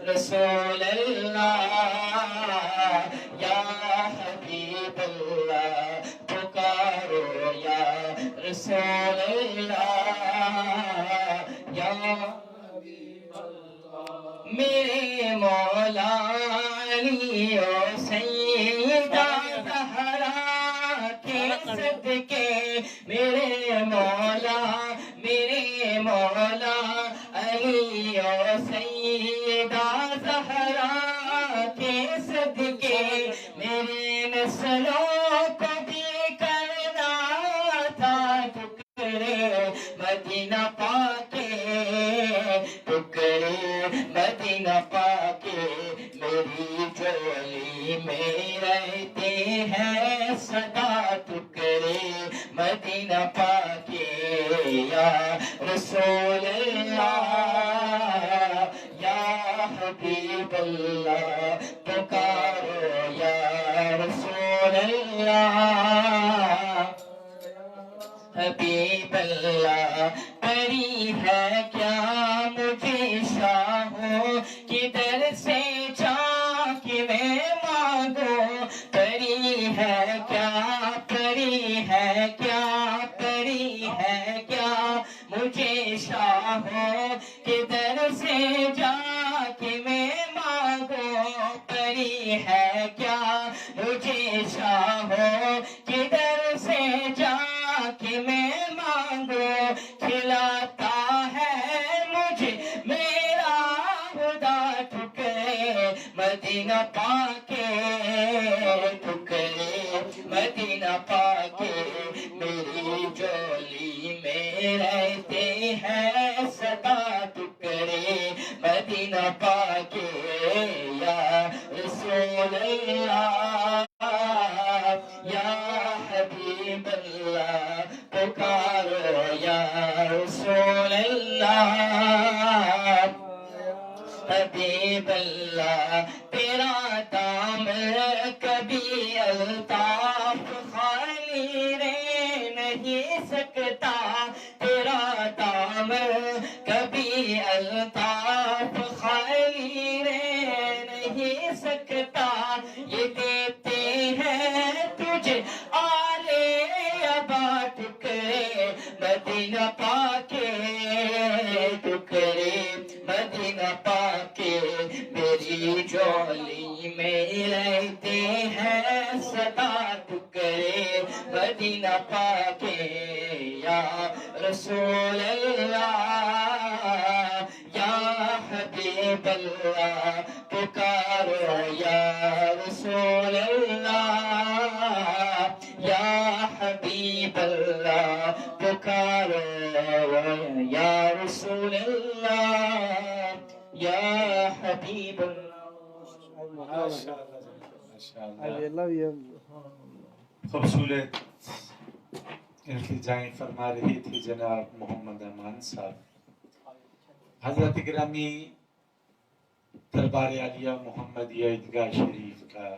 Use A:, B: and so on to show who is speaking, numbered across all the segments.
A: رسول اللہ یا حبیب اللہ پکارو یا رسول اللہ یا میرے مولا علی و سیدہ زہرا کے صدقے میرے مولا علی و سیدہ زہرا کے صدقے میرے نسلوں کو بھی کرنا تھا ٹکڑے مدینہ پاکے ٹکڑے مدینہ پاکے میری جولی میں رہتے ہیں سدا ٹکڑے مدینہ پاکے یا رسول اللہ یا حبیب اللہ پکارو یا رسول اللہ حبیب اللہ پری ہے کیا مجھے شاہوں کی در سے جا کے میں مانگو پری ہے کیا مجھے شاہوں کی در سے جا کے میں مانگو پری ہے کیا مجھے شاہوں کی در سے جا کہ میں مانگو کھلاتا ہے مجھے میرا خدا ٹکڑے مدینہ پاکے ٹکڑے مدینہ پاکے میری جولی میں رہتے ہیں سدا ٹکڑے مدینہ پاکے یا رسول اللہ یا حبیب اللہ پکارو یا رسول اللہ حبیب اللہ تیرا دامن کبھی الطاف خالی رہ نہیں سکتا تیرا دامن کبھی الطاف خالی رہ نہیں سکتا یہ دیتے ہیں تجھے آلے ابا ٹکڑے مدینہ پاکے ٹکڑے مدینہ پاکے میری جولی میں رہتے ہیں سدا ٹکڑے مدینہ پاکے یا رسول اللہ یا حبیب اللہ پکارو یا رسول اللہ یا حبیب اللہ پکارو یا رسول اللہ یا حبیب
B: خوبصورت التجائیں فرما رہی تھی جناب محمد امان صاحب. حضرت گرامی دربار عالیہ محمدیہ عیدگاہ شریف کا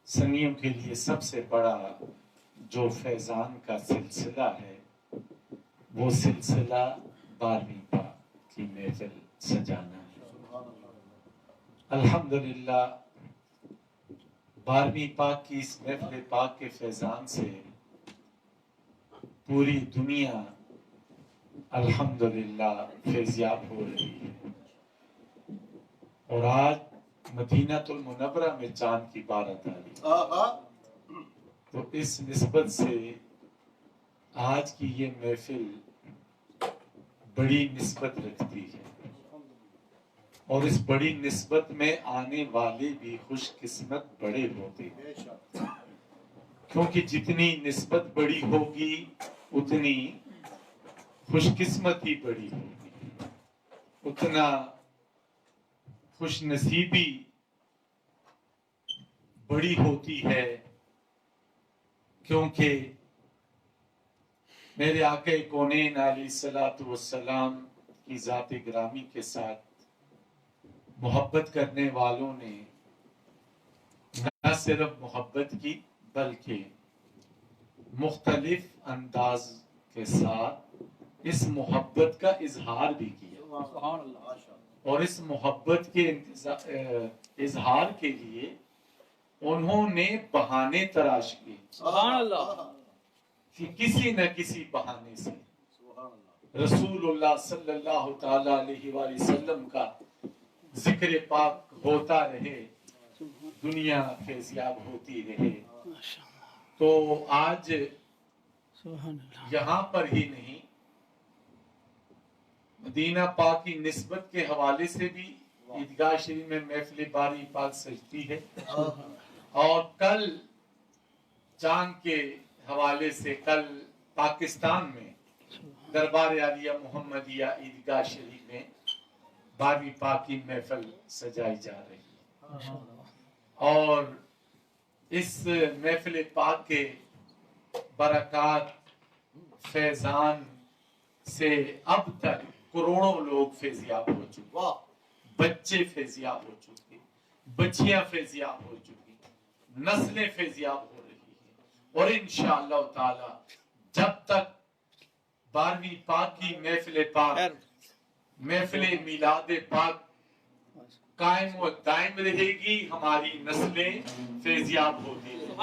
B: سنیوں کے لیے سب سے بڑا جو فیضان کا سلسلہ ہے وہ سلسلہ 12ویں پاک کی محفل سجانا ہے. الحمدللہ 12ویں پاک کی اس محفل پاک کے فیضان سے پوری دنیا الحمدللہ فیضیاب ہو رہی ہے. اور آج مدینہ المنورہ میں چاند کی بارات آ رہی ہے. تو اس نسبت سے آج کی یہ محفل بڑی نسبت رکھتی ہے اور اس بڑی نسبت میں آنے والے بھی خوش قسمت بڑے ہوتے ہیں کیونکہ جتنی نسبت بڑی ہوگی اتنی خوش قسمتی بڑی ہوگی, اتنا خوش نصیبی بڑی ہوتی ہے. کیونکہ میرے آقا کونین علیہ الصلوۃ والسلام کی ذات گرامی کے ساتھ محبت کرنے والوں نے نہ صرف محبت کی بلکہ مختلف انداز کے ساتھ اس محبت کا اظہار بھی کیا، اور اس محبت کے اظہار کے لیے انہوں نے بہانے تراش کیے کہ کسی نہ کسی بہانے سے رسول اللہ صلی اللہ تعالی علیہ وآلہ وسلم کا ذکر پاک ہوتا رہے، دنیا فیضیاب ہوتی رہے۔ تو آج یہاں پر ہی نہیں، مدینہ پاک کی نسبت کے حوالے سے بھی عیدگاہ شریف میں محفل باری پاک سجتی ہے، اور کل چاند کے حوالے سے کل پاکستان میں دربار عالیہ محمدیہ عیدگاہ شریف میں باری پاک کی محفل سجائی جا رہی ہے، اور اس محفل پاک کے برکات فیضان سے اب تک کروڑوں لوگ فیضیاب ہو چکے، بچے فیضیاب ہو چکے، بچیاں فیضیاب ہو چکی، نسلیں فیضیاب ہو رہی ہیں، اور انشاءاللہ تعالی جب تک 12ویں پاک کی محفل پاک، محفل میلاد پاک قائم و دائم رہے گی، ہماری نسلیں فیضیاب ہوتی رہیں،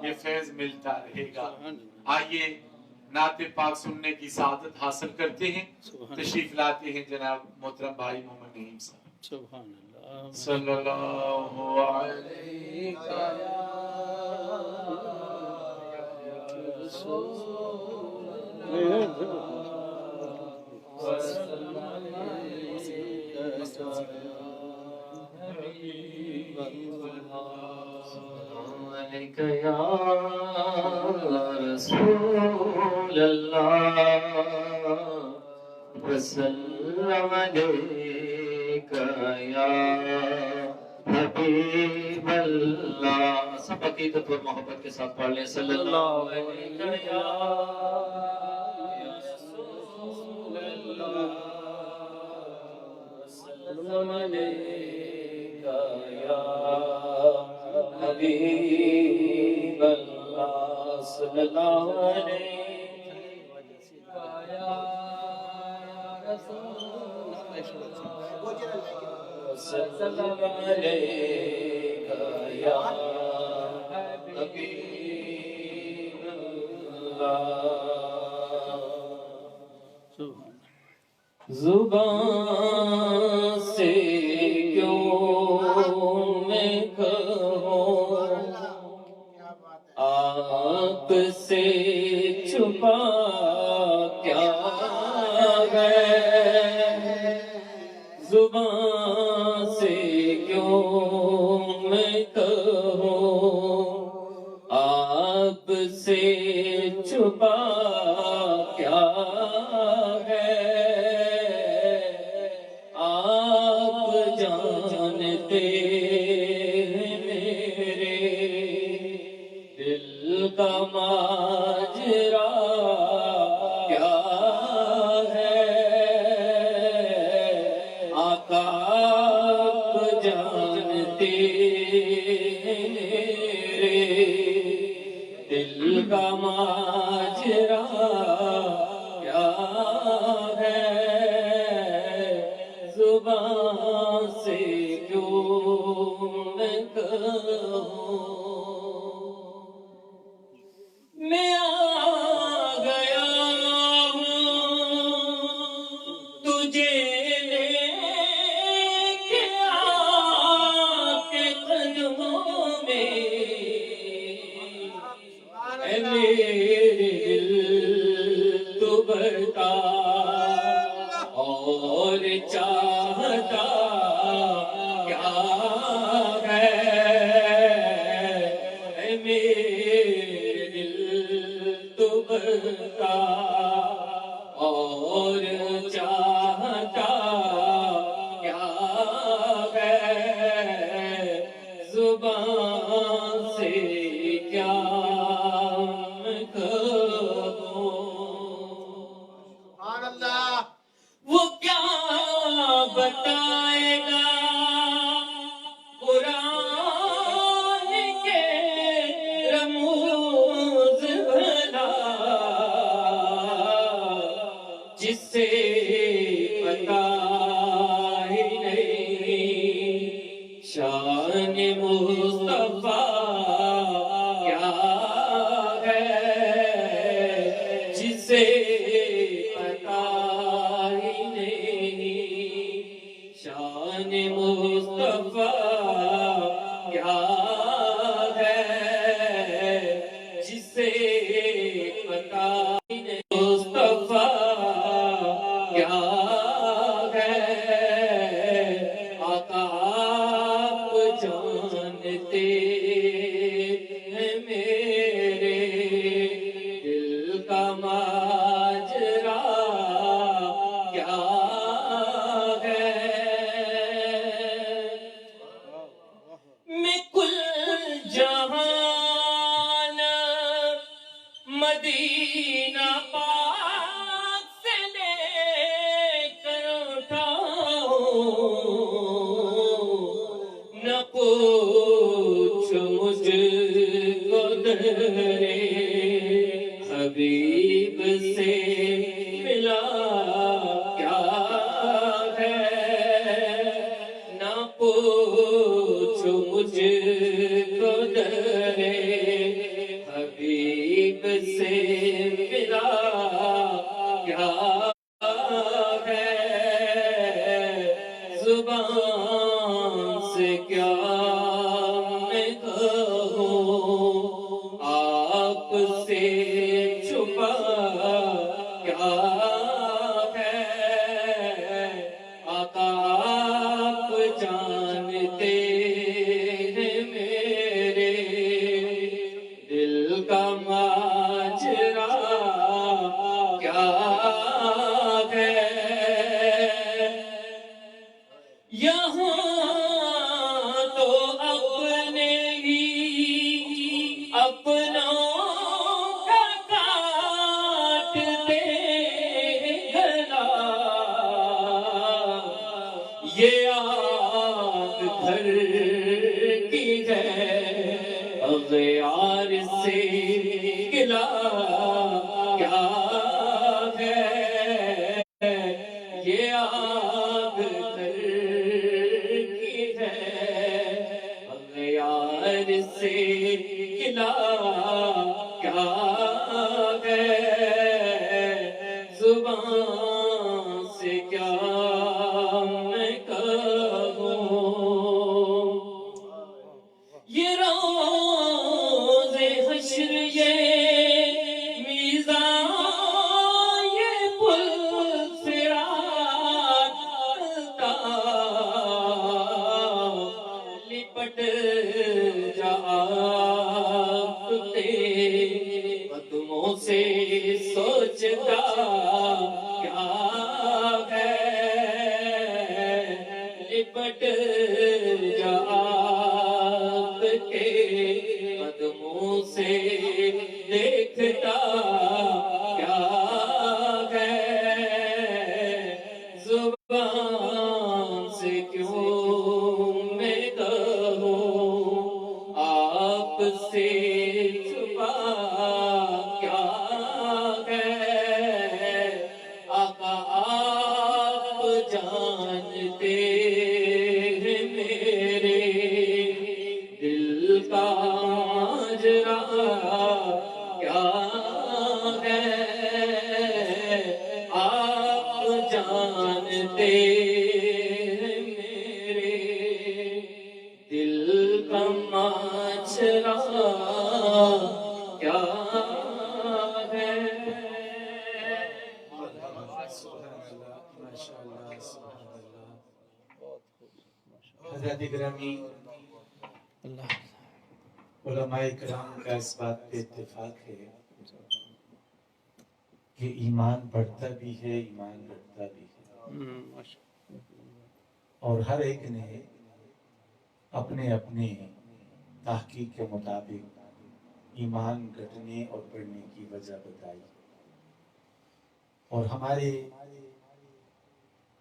B: یہ فیض ملتا رہے گا۔ آئیے نعت پاک سننے کی سعادت حاصل کرتے ہیں، تشریف لاتے ہیں جناب محترم بھائی محمد نعیم صاحب۔
C: سبحان اللہ،
B: صلی اللہ علیہ
A: علیک یا رسول اللہ وسلم علیک یا حبیب اللہ۔ سب عقیدت اور محبت کے ساتھ پڑھ لیں، صلی اللہ علیہ یا رسول اللہ وسلم علیک یا حبیب اللہ، صلی اللہ علیہ یا رسول وسلم علیک یا حبیب اللہ۔ زبان سے کیوں میں کہوں آپ سے چھپا کیا ہے، زبان سے کیوں میں کہوں آپ سے چھپا کیا ہے، آپ جانتے ہیں میرے دل کا ماجرا کیا ہے، آقا آپ جانتے ہیں میرے دل کا ماجرا کیا ہے، زبان سے کیوں میں کہوں میں آ گیا ہوں تجھے لے کے آپ کے قدموں میں، اے میرے دل تو بتا اور چاہتا کیا ہے، اے میرے دل تو بتا اور چاہتا کیا ہے، زبان سے کیا میں کہوں، وہ کیا بتائے گا قرآن کے رموز بھلا، شان مصطفیٰ کیا ہے جسے پتا مصطفیٰ کیا ہے آقا آپ جانتے ہیں میرے دل کا ماجرا کیا ہے میں کل جہان مدینہ پاک سے لے کر اٹھاؤں نہ پوچھ مجھ کو درے حبیب سے ملا کیا ہے نہ پوچھ مجھ کو درے حبیب سے ملا کیا ہے زبان سے کیا میں کہوں آپ سے چھپا کیا ہے آقا آپ جانتے ہیں میرے دل کا ماجرا کیا ہے یہاں تو اپنے ہی اپنوں کا کاٹتے گلا یہ آگ گھر کی ہے اغیار سے گلا کیا ہے یہ آگ گھر کی ہے اغیار سے گلا کیا ہے زبان سے کیا میں کہوں یہ روز حشر یہ میزان یہ پل صراط لپٹ جا آپ قدموں سے سوچتا کیا ہے لپٹ جا آپ کے قدموں سے دیکھتا کیا ہے زبان سے کیوں میں کہوں آپ سے چھپا کیا ہے آقا آپ جانتے ہیں میرے دل کا ماجرا کیا ہے آپ جانتے ہیں میرے دل کا ماجرا کیا ہے
B: حضرت گرامی علماء کرام کا اس بات پہ اتفاق ہے کہ ایمان بڑھتا بھی ہے ایمان گھٹتا بھی ہے اور ہر ایک نے اپنے اپنے تحقیق کے مطابق ایمان گھٹنے اور بڑھنے کی وجہ بتائی اور ہمارے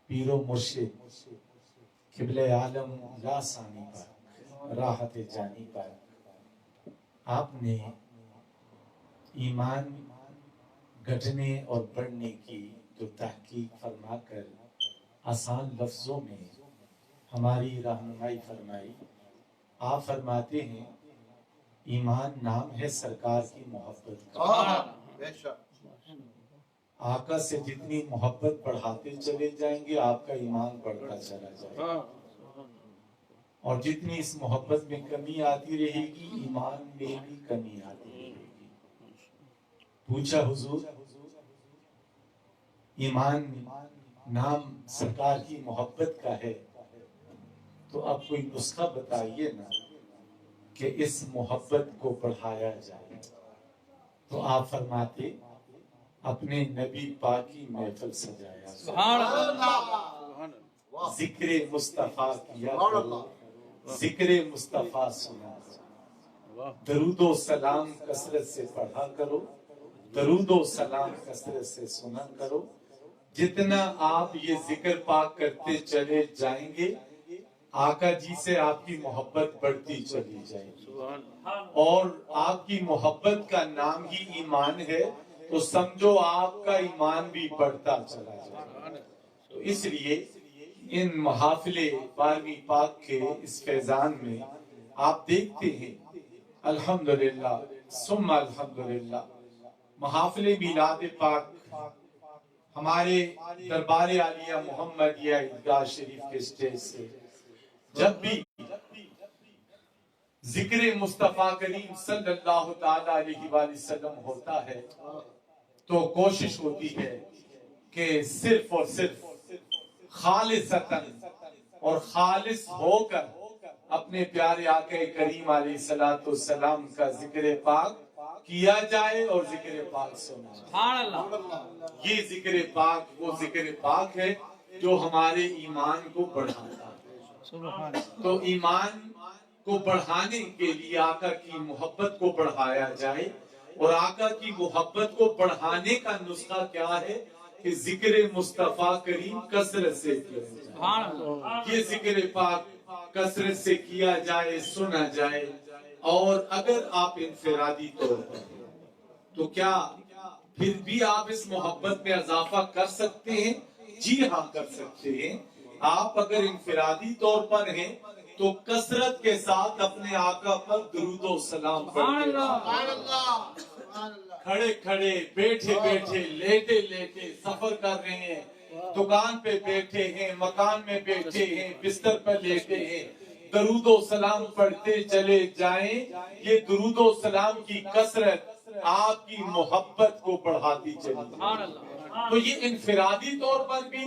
B: پیر و مرشد قبلہ عالم لا ثانی پر راحت جانی پر آپ نے ایمان گھٹنے اور بڑھنے کی جو تحقیق فرما کر آسان لفظوں میں ہماری رہنمائی فرمائی آپ فرماتے ہیں ایمان نام ہے سرکار کی محبت کا آقا سے جتنی محبت بڑھاتے چلے جائیں گے آپ کا ایمان بڑھتا چلا جائے گا، اور جتنی اس محبت میں کمی آتی رہے گی ایمان میں بھی کمی آتی رہے گی۔ پوچھا حضور ایمان نام سرکار کی محبت کا ہے، تو اب کوئی نسخہ بتائیے نا کہ اس محبت کو بڑھایا جائے۔ تو آپ فرماتے اپنے نبی پاک کی محفل سجایا جائے، ذکر مصطفیٰ کیا کرو، ذکر مصطفیٰ سنا کرو، درود و سلام کثرت سے پڑھا کرو، درود و سلام کثرت سے سنا کرو۔ جتنا آپ یہ ذکر پاک کرتے چلے جائیں گے آقا جی سے آپ کی محبت بڑھتی چلی جائے گی، اور آپ کی محبت کا نام ہی ایمان ہے، تو سمجھو آپ کا ایمان بھی بڑھتا چلا جائے گا۔ تو اس لیے ان محافل 12ویں پاک کے اس فیضان میں آپ دیکھتے ہیں الحمدللہ ثم الحمدللہ محافل میلاد پاک ہمارے دربار عالیہ محمدیہ عیدگاہ شریف کے سٹیج سے جب بھی ذکر مصطفیٰ کریم صلی اللہ تعالیٰ علیہ وآلہ وسلم ہوتا ہے تو کوشش ہوتی ہے کہ صرف اور صرف خالصتاً اور خالص ہو کر اپنے پیارے آقا کریم علیہ السلام کا ذکر پاک کیا جائے اور ذکر پاک سنا جائے۔ یہ ذکر پاک وہ ذکر پاک ہے جو ہمارے ایمان کو بڑھاتا ہے۔ تو ایمان کو بڑھانے کے لیے آقا کی محبت کو بڑھایا جائے، اور آقا کی محبت کو بڑھانے کا نسخہ کیا ہے کہ ذکر مصطفیٰ کریم کثرت سے کیا جائے، یہ ذکر پاک کثرت سے کیا جائے، سنا جائے۔ اور اگر آپ انفرادی طور پر تو کیا پھر بھی آپ اس محبت میں اضافہ کر سکتے ہیں؟ جی ہاں کر سکتے ہیں۔ آپ اگر انفرادی طور پر ہیں تو کثرت کے ساتھ اپنے آقا پر درود و سلام پڑھتے ہیں، کھڑے کھڑے بیٹھے بیٹھے لیٹے لیٹے سفر کر رہے ہیں، دکان پہ بیٹھے ہیں، مکان میں بیٹھے ہیں، بستر پر لیٹے ہیں، درود و سلام پڑھتے چلے جائیں۔ یہ درود و سلام کی کثرت آپ کی محبت کو بڑھاتی چلی جائے۔ تو یہ انفرادی طور پر بھی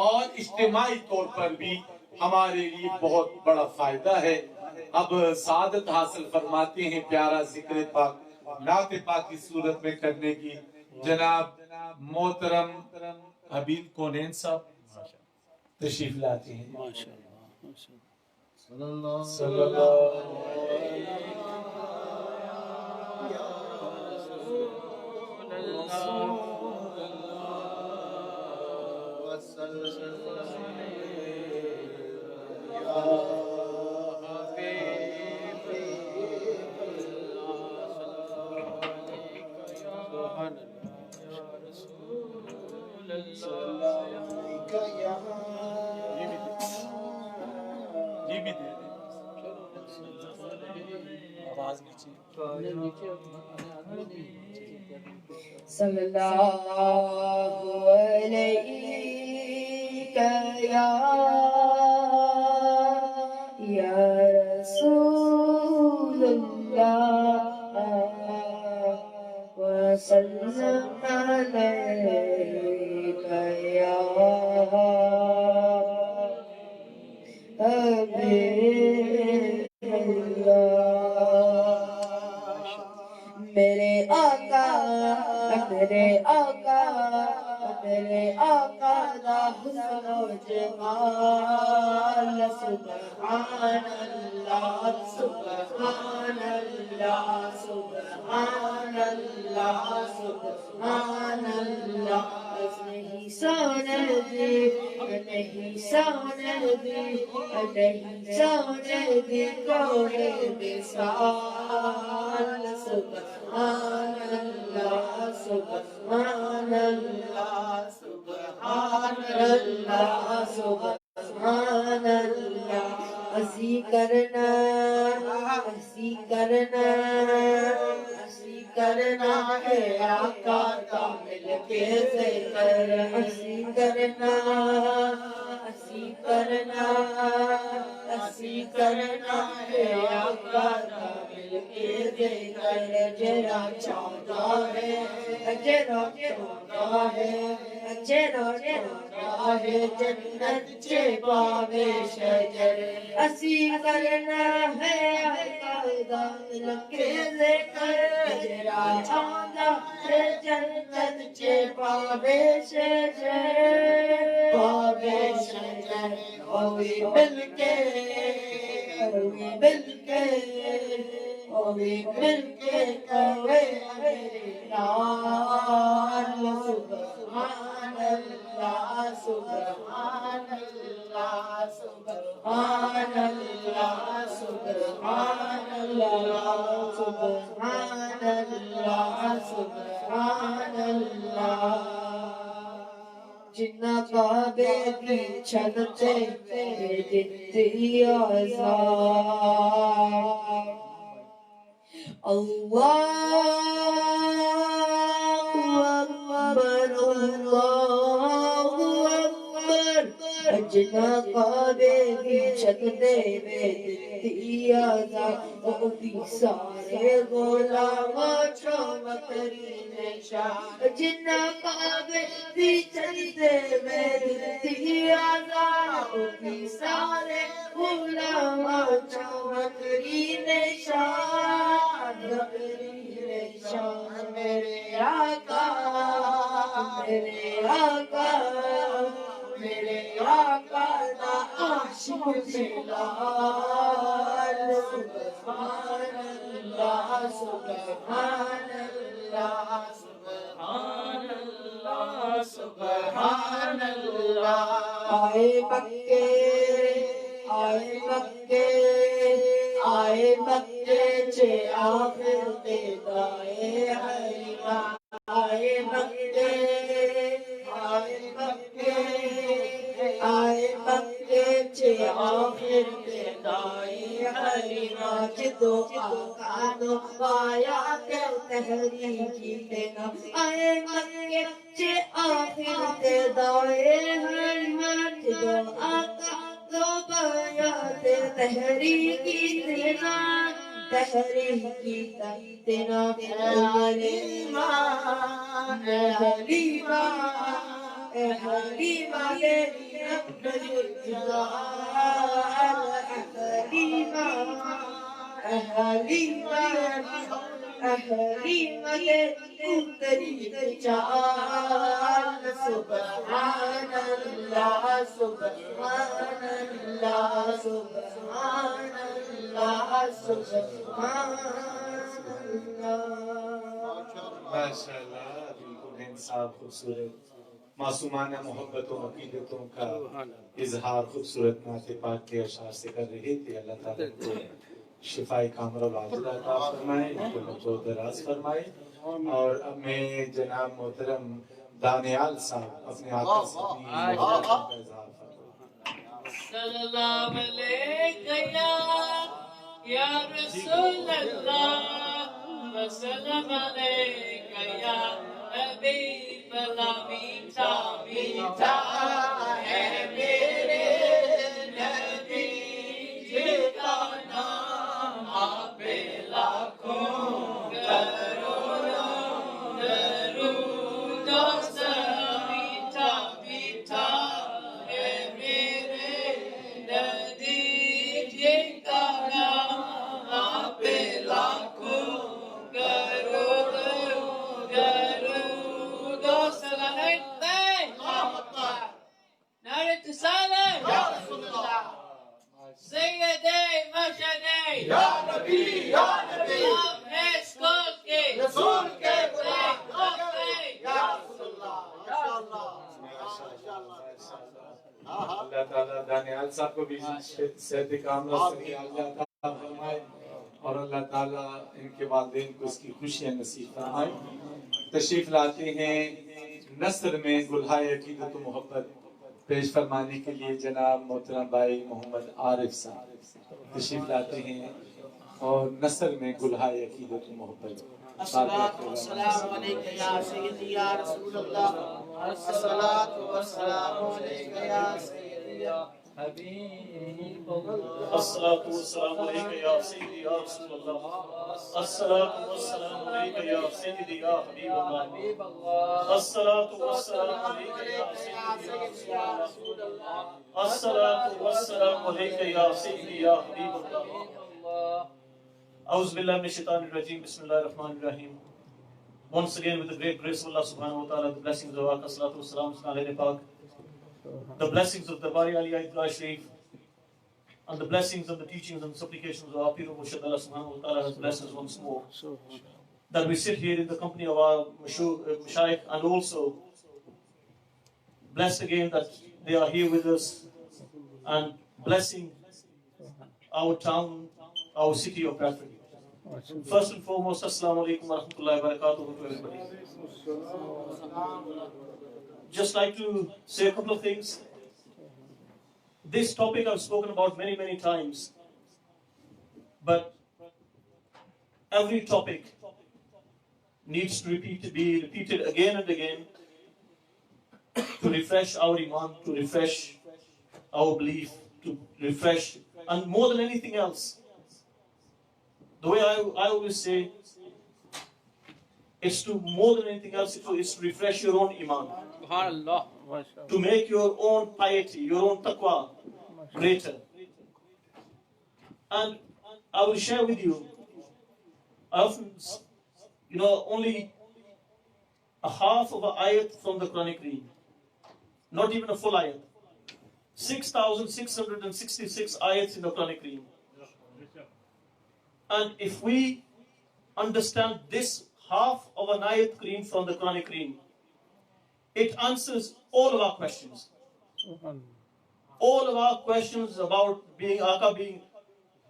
B: اور اجتماعی طور پر بھی ہمارے لیے بہت بڑا فائدہ ہے۔ اب سعادت حاصل فرماتے ہیں پیارا ذکر پاک نعت پاک کی صورت میں کرنے کی جناب محترم حبیب کونین صاحب تشریف لاتے ہیں۔ صلی اللہ یہ بھی دے دیں آواز نیچے
C: صلی اللہ علیہ یا رسول اللہ وسلم علیک یا حبیب اللہ۔ میرے آقا میرے آقا میرے آقا دا حسن و جمال سبحان اللہ سبحان اللہ سبحان اللہ سبحان اللہ۔ نہیں سونے دی نہیں سونے دی نہیں سونے دی کوئی مثال سبحان اللہ سبحان اللہ سبحان اللہ سبحان اللہ۔ اسی کرنا اسی کرنا اسی کرنا ہے آقا کا مل کے کرنا ہے آقا کا مل کے دیکھر جرا چاہتا ہے جرا چاہتا ہے جرا چاہتا ہے جنت چے پاوے شجر اسی کرنا ہے آقا دا مل کے دیکھر جرا چاہتا ہے جنت چے پاوے شجر پاوے شجر اوی مل کے مل کے کوے نال سبحان اللہ سبحان اللہ سبحان اللہ سبحان اللہ سبحان اللہ سبحان اللہ جنہ کعبے کی چھت تے دتی آزاد اللہ اکبر اللہ اکبر جنہ کعبے کی چھت تے دتی آزاد اُدھی سارے غلاماں چمکری نشان جنہ کعبے کی چھت تے دتی آزاد اُدھی سارے غلاماں چمکری نشان نشان میرے آقا دا عاشق بلال سبحان اللہ سبحان اللہ سبحان اللہ سبحان اللہ آئے مکے چے آخر تے دائے حریمہ آئے مکے چے آخر تے دائے حریمہ جدو آقا نو پایا تے تحریکی دینا آئے مکے چے آخر تے دائے حریمہ جدو آقا نو پایا تے تحریکی دینا تحریکی دینا حلیمہ حلیمہ حلیمہ تیری اکبر جلال حلیمہ حلیمہ حلیمہ تیری چال سبحان اللہ سبحان اللہ سبحان اللہ سبحان اللہ
B: ماشاءاللہ بالکل انصاف خوبصورت معصومانہ محبت و عقیدتوں کا اظہار خوبصورت نعت پاک کے اشعار سے کر رہے تھے اللہ تعالیٰ کو شفاء کاملہ و عاجلہ عطا فرمائے ان کو لمب و دراز فرمائے اور اب میں جناب محترم دانیال صاحب اپنے آقا سے اپنی محبت کا اظہار فرمائے
A: سلام علیکہ یا رسول اللہ وسلم علیکہ یا حبیب اللہ میٹھا میٹھا ہے میرے نبی جی کا نام آپ لاکھوں کروڑوں درود و سلام میٹھا میٹھا ہے میرے نبی جی کا نام آپ لاکھوں کروڑوں درود و سلام نعرۃ رسالت یا رسول اللہ سیدِ مشہدِ یا نبی اپنے اسکول کے رسول کے یا رسول اللہ
B: اللہ تعالیٰ دانیال صاحب کو بھی صحت کاملہ سے عطا فرمائے اور اللہ تعالیٰ ان کے والدین کو اس کی خوشیاں نصیب فرمائے تشریف لاتے ہیں نثر میں گلہائے عقیدت و محبت پیش فرمانے کے لیے جناب محترم بھائی محمد عارف صاحب تشریف لاتے ہیں اور نثر میں گلہائے عقیدت و محبت
C: الصلاة والسلام عليك يا سيدي يا رسول الله الصلاة والسلام عليك يا سيدي يا
A: حبيب الله
D: الصلاة والسلام عليك يا سيدي يا رسول الله الصلاة والسلام عليك يا سيدي يا حبيب الله
A: حبيب الله
D: الصلاة والسلام عليك يا سيدي يا رسول الله الصلاة والسلام عليك يا سيدي يا حبيب الله أعوذ بالله من الشيطان الرجيم بسم الله الرحمن الرحيم. Once again, with the great grace of Allah subhanahu wa ta'ala, the blessings of Allah, salatu wassalam, alayhi pak, the blessings of the Bari Aliyah Idlah Sharif, and the blessings and the teachings and the supplications of our Pir Murshid Allah subhanahu wa ta'ala has blessed us once more. That we sit here in the company of our Mashaykh, and also blessed again that they are here with us and blessing our town, our city of Bradford. First and foremost, Assalamu alaikum wa rahmatullahi wa barakatuh to everybody. Just like to say a couple of things. This topic I've spoken about many, many times, but every topic needs to be repeated again and again to refresh our iman, to refresh our belief, to refresh, and more than anything else, the way I always say, it's to more than anything else, it's to refresh your own iman, to make your own piety, your own taqwa greater. And I will share with you, I often, only a half of an ayat from the Quranic Kareem, not even a full ayat. 6,666 ayats in the Quranic Kareem. And if we understand this half of an ayat Kareem from the Quranic Kareem, it answers all of our questions. All of our questions about being Aka, being,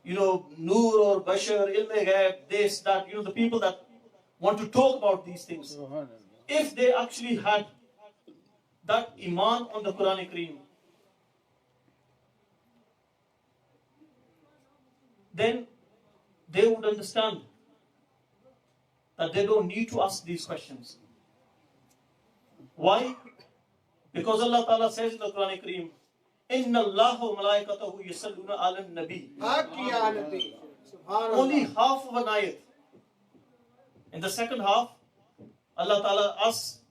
D: Noor or Bashar, Ilme Ghaib, this, that, the people that want to talk about these things. If they actually had that iman on the Quranic Kareem, then they would understand that they don't need to ask these questions. Why? Because Allah Ta'ala says in the Quranic Kareem, Inna Allah wa malaikatahu yusalluna ala nabi. Only half of an ayat. In the second half, Allah Ta'ala asks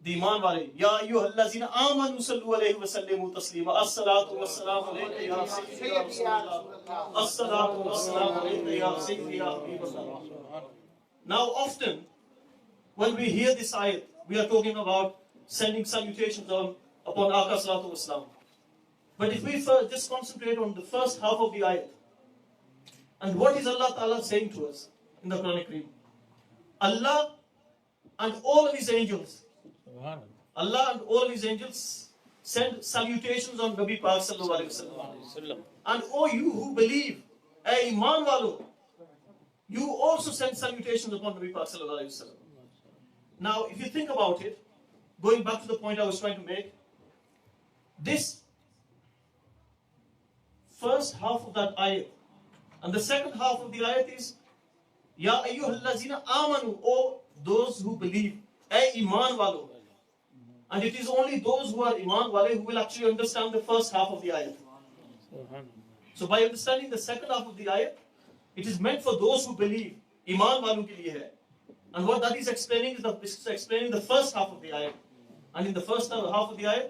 D: the iman wale, Ya ayyuhallazina amanu sallu alayhi wa sallimu taslima. As-salatu was-salamu alayka ya sayyidi ya Rasulullah. As-salatu was-salamu alayka ya sayyidi ya Habiballah. Now often, when we hear this ayat, we are talking about sending salutations upon Aka salatu wassalam. But if we just concentrate on the first half of the ayat, and what is Allah Ta'ala saying to us in the Quranic Kareem? Allah and all of His angels, Allah and all of His angels send salutations on Nabi Pak sallallahu alaihi wasallam. And oh, you who believe, ay iman walo, you also send salutations upon Nabi Pak sallallahu alaihi wasallam. Now, if you think about it, going back to the point I was trying to make, this first half of that ayat and the second half of the ayat is Ya ayyuhallazina amanu, O those who believe, ay iman walo. And it is only those who are iman wale who will actually understand the first half of the ayat. So by understanding the second half of the ayat, it is meant for those who believe, iman walu ke liye hai. And what that is explaining is explaining the first half of the ayat. And in the first half of the ayat,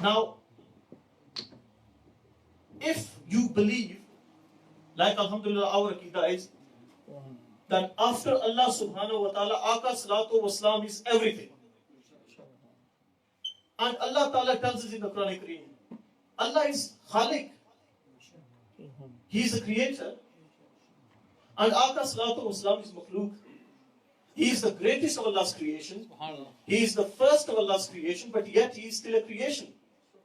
D: Now, if you believe, like Alhamdulillah, our Aqidah is that after Allah subhanahu wa ta'ala, Aka salatu wa salam is everything. And Allah Ta'ala tells us in the Quranic Kareem, Allah is Khaliq. He is the creator. And Aka salatu wa salam is Makhluk. He is the greatest of Allah's creation. He is the first of Allah's creation, but yet he is still a creation.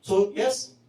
D: So yes,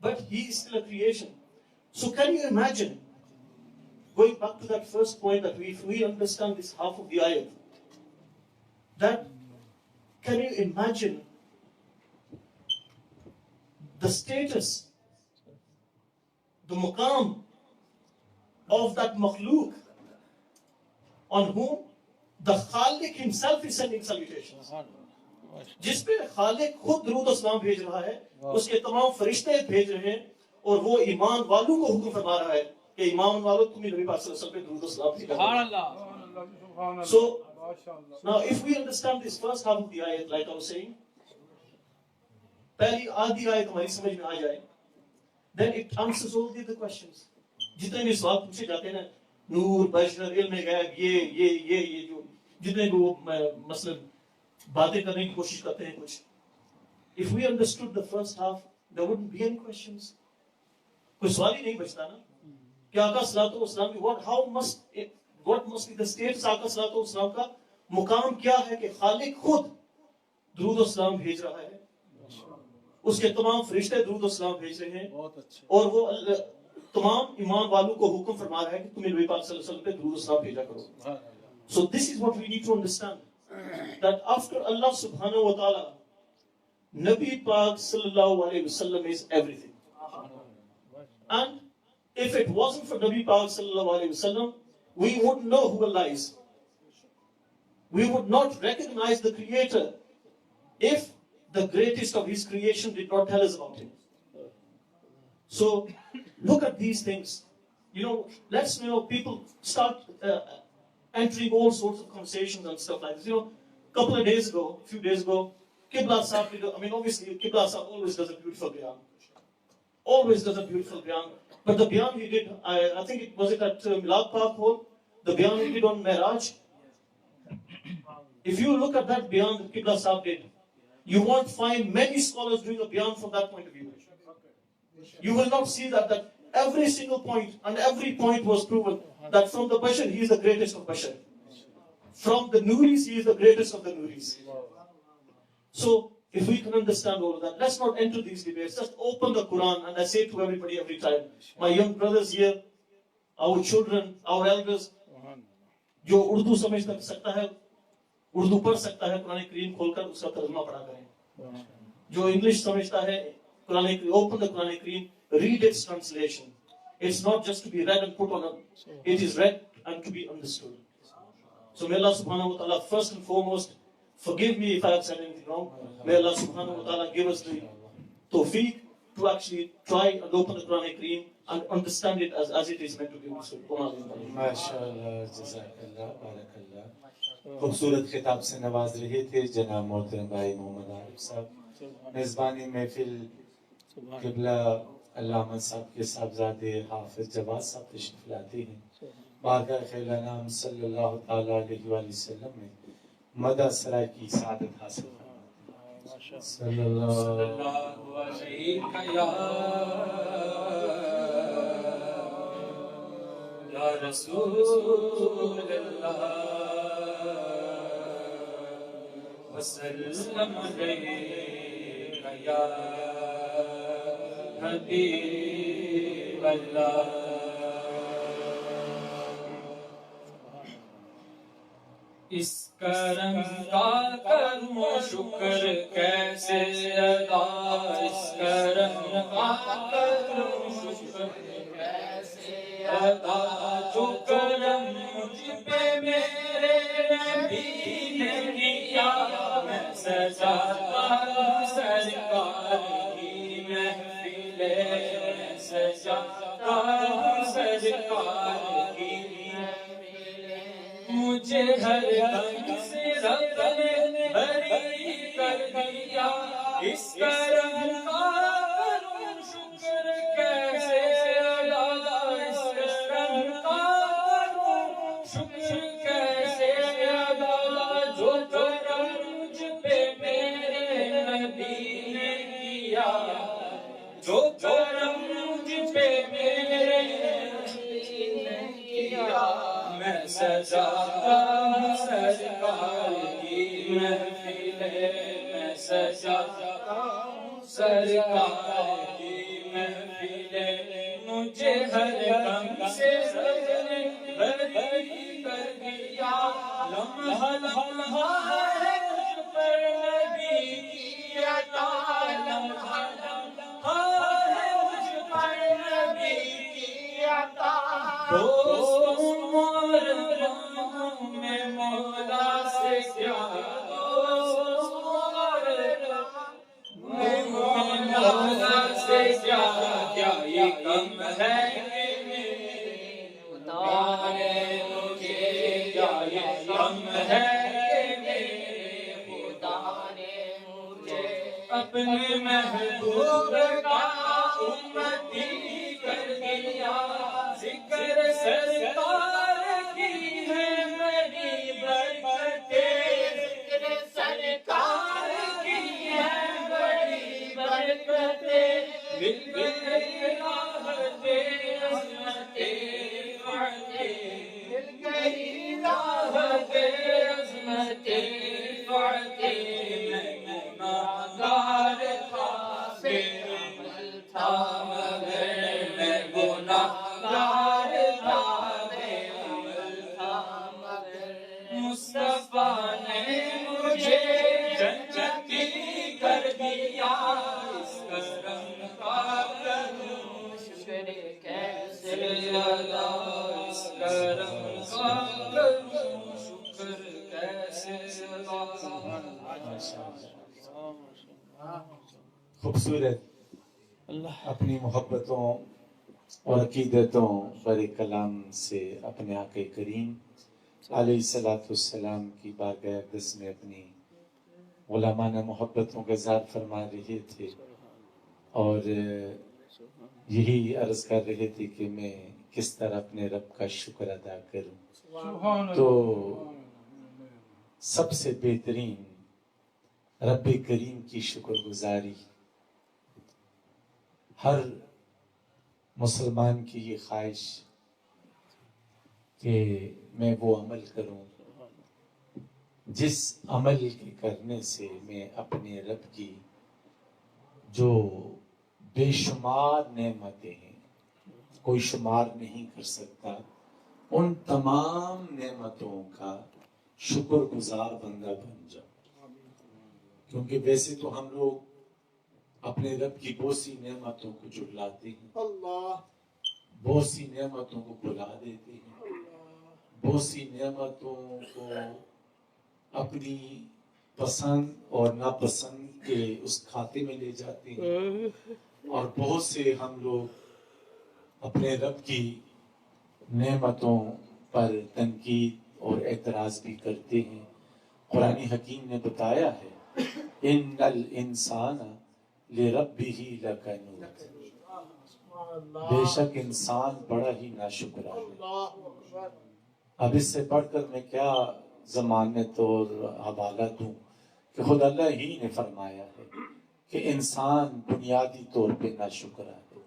D: but he is still a creation. So can you imagine, going back to that first point, that if we understand this half of the ayat, that can you imagine the status, the maqam of that makhluk on whom the Khaliq himself is sending salutations. جس پہ خالق خود درود و سلام بھیج رہا ہے, اس کے تمام فرشتے بھیج رہے ہیں, اور وہ ایمان والوں کو حکم فرما رہا ہے کہ ایمان والوں تمہیں نبی پاک صلی اللہ علیہ وسلم پہ درود و سلام بھیجا. So now if we understand this first half of the ayat, like I was saying, پہلی آدھی آیت ہماری سمجھ میں آ جائے, then it answers all the other questions. جتنے بھی سوال پوچھے جاتے ہیں نا, نور, بشر, علم غیب, یہ جو جتنے بھی وہ مثلا باتیں کرنے کی کوشش کرتے ہیں کچھ, if we understood the first half, there wouldn't be any questions. کوئی سوال ہی نہیں بچتا نا کہ آقا صلی اللہ علیہ وسلم کی what must be the status آقا صلی اللہ علیہ وسلم کا مقام کیا ہے کہ خالق خود درود و سلام بھیج رہا ہے, اس کے تمام فرشتے درود و سلام بھیج رہے ہیں, اور وہ تمام ایمان والوں کو حکم فرما رہا ہے کہ تمہیں نبی پاک صلی اللہ علیہ وسلم پہ درود و سلام بھیجا کرو. So this is what we need to understand, that after Allah subhanahu wa ta'ala, Nabi Pak sallallahu alayhi wasallam is everything. And if it wasn't for Nabi Pak sallallahu alayhi wasallam, we wouldn't know who Allah is. We would not recognize the Creator if the greatest of His creation did not tell us about Him. So look at these things. Let's people start entering all sorts of conversations and stuff like this. A few days ago, Qibla Sahib, obviously Qibla Sahib always does a beautiful bayan. But the bayan he did, I think it was at Milad Park Hall, the bayan he did on Mi'raj. If you look at that bayan that Qibla Sahib did, you won't find many scholars doing a bayan from that point of view. You will not see that every single point and every point was proven that from the Bashar he is the greatest of Bashar. From the Nuris he is the greatest of the Nuris. So if we can understand all of that, let's not enter these debates. Just open the Quran, and I say to everybody every time, my young brothers here, our children, our elders, جو اردو سمجھ سکتا ہے اردو پڑھ سکتا ہے, قرآن کریم کھول کر اس کا ترجمہ پڑھا کریں. جو انگلش سمجھتا ہے, قرآن کریم, open the Quran Kareem, read its translation. It's not just to be read and put on it is read and to be understood. So may Allah subhanahu wa ta'ala first and foremost forgive me if I have said anything wrong. May Allah subhanahu wa ta'ala give us the tawfiq to actually try and open the Quran Kareem and understand it as it is meant to be understood.
B: MashaAllah, Jazakallah, Barakallah. خوبصورت خطاب سے نواز رہے تھے جناب محترم بھائی محمد عارف صاحب. میزبانی محفل قبلہ علامہ صاحب کے صاحبزادے حافظ جواد صاحب تشریف لاتے ہیں. بارگاہ خیر انام صلی اللہ تعالیٰ علیہ وآلہ وسلم میں مدح سرائے کی سعادت حاصل فرماتے ہیں. صلی اللہ علیہ
A: یا رسول اللہ وسلم علیک یا حبیب اللہ. اس کرم کا کرم و شکر کیسے ادا, اس کرم کا کرم و شکر کیسے ادا, جو کرم مجھ پہ میرے نبی نے کیا, میں سجاتا ہوں سرکار کی محفل, میں سجاتا ہوں سرکار کی مجھے ہر غم سے رب نے بری کر دیا. اس کرم کا کرم شکر کیسے ادا, اس کرم کا کرم شکر کیسے ادا, جو کرم مجھ پہ میرے نبی نے کیا, جو کرم مجھ پہ میرے نبی نے کیا, میں سجاتا ہوں سرکار کی محفل, میں سجاتا ہوں سرکار کی محفل, مجھے ہر غم سے بری کر دیا. لمحہ لمحہ ہے مجھ پر نبی کی عطا, لمحہ لمحہ دوستوں اور راہوں میں مولا سے کیا، دوستوں اور راہوں میں مولا سے کیا، کیا یہ کم ہے کہ میرے خدا نے مجھے، کیا یہ کم ہے کہ میرے خدا نے مجھے اپنے محبوب کا امتی کر دیا، ذکر سرکار کی ہے میری برکتیں، ذکر سرکار کی ہے بڑی برکتیں، دل گئی راحتیں عظمتیں فاتیں، دل گئی راحتیں عظمتیں فاتیں، میں گناہگار تھا بے عمل تھا مگر میں گناہگار تھا بے عمل تھا مگر مصطفیٰ نے مجھے جنتی کر دیا، اس کرم کا کروں شکر کیسے ادا، اس کرم کا کروں شکر کیسے ادا۔
B: خوبصورت اپنی محبتوں اور عقیدتوں پر کلام سے اپنے آقا کریم علیہ الصلوۃ والسلام کی بارگاہ اقدس میں اپنی غلامانہ محبتوں کا اظہار فرما رہے تھے، اور یہی عرض کر رہے تھے کہ میں کس طرح اپنے رب کا شکر ادا کروں۔ تو سب سے بہترین رب کریم کی شکر گزاری ہر مسلمان کی یہ خواہش کہ میں وہ عمل کروں جس عمل کے کرنے سے میں اپنے رب کی جو بے شمار نعمتیں ہیں، کوئی شمار نہیں کر سکتا، ان تمام نعمتوں کا شکر گزار بندہ بن جاؤ۔ کیونکہ ویسے تو ہم لوگ اپنے رب کی بہت سی نعمتوں کو جھٹلاتے ہیں، بہت سی نعمتوں کو بھلا دیتے ہیں، بہت سی نعمتوں کو اپنی پسند اور ناپسند کے اس کھاتے میں لے جاتے ہیں، اور بہت سے ہم لوگ اپنے رب کی نعمتوں پر تنقید اور اعتراض بھی کرتے ہیں۔ قرآن حکیم نے بتایا ہے ان الانسان لربہ لکنود، بے شک انسان بڑا ہی ناشکرا ہے۔ اب اس سے بڑھ کر میں کیا ضمانت اور حوالہ دوں کہ خود اللہ ہی نے فرمایا ہے کہ انسان بنیادی طور پہ ناشکرا ہے،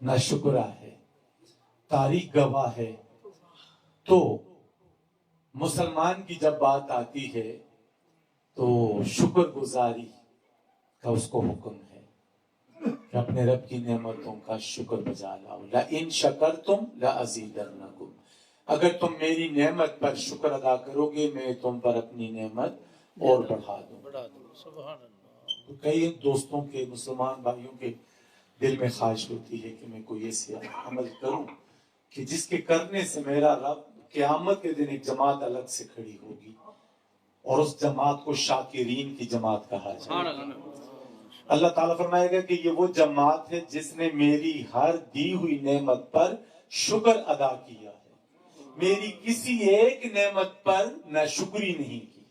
B: ناشکرا ہے، تاریخ گواہ ہے۔ تو مسلمان کی جب بات آتی ہے تو شکر گزاری کا اس کو حکم ہے کہ اپنے رب کی نعمتوں کا شکر بجا لاؤ۔ لَإِن شَكَرْتُمْ لَأَزِيدَنَّكُمْ، اگر تم میری نعمت پر شکر ادا کرو گے میں تم پر اپنی نعمت اور بڑھا دوں۔ تو کئی دوستوں کے، مسلمان بھائیوں کے دل میں خواہش ہوتی ہے کہ میں کوئی ایسے عمل کروں کہ جس کے کرنے سے میرا رب قیامت کے دن ایک جماعت الگ سے کھڑی ہوگی اور اس جماعت کو شاکرین کی جماعت کہا جائے گا۔ اللہ تعالیٰ فرمائے گا کہ یہ وہ جماعت ہے جس نے میری ہر دی ہوئی نعمت پر شکر ادا کیا ہے، میری کسی ایک نعمت پر ناشکری نہیں کی۔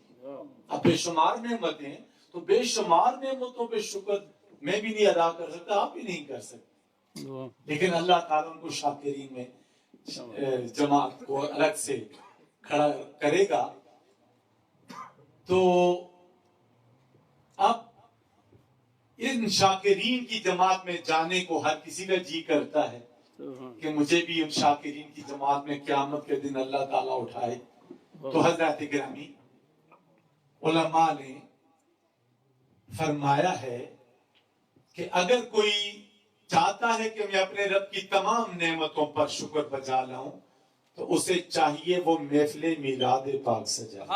B: اب بے شمار نعمتیں، تو بے شمار نعمتوں پہ شکر میں بھی نہیں ادا کر سکتا، آپ بھی نہیں کر سکتے، لیکن اللہ تعالیٰ ان کو شاکرین میں جماعت کو الگ سے کھڑا کرے گا۔ تو اب ان شاکرین کی جماعت میں جانے کو ہر کسی کا جی کرتا ہے کہ مجھے بھی ان شاکرین کی جماعت میں قیامت کے دن اللہ تعالیٰ اٹھائے۔ تو حضرات گرامی، علماء نے فرمایا ہے کہ اگر کوئی چاہتا ہے کہ میں اپنے رب کی تمام نعمتوں پر شکر بجا لاؤں تو اسے چاہیے وہ محفل میلاد پاک سجائے۔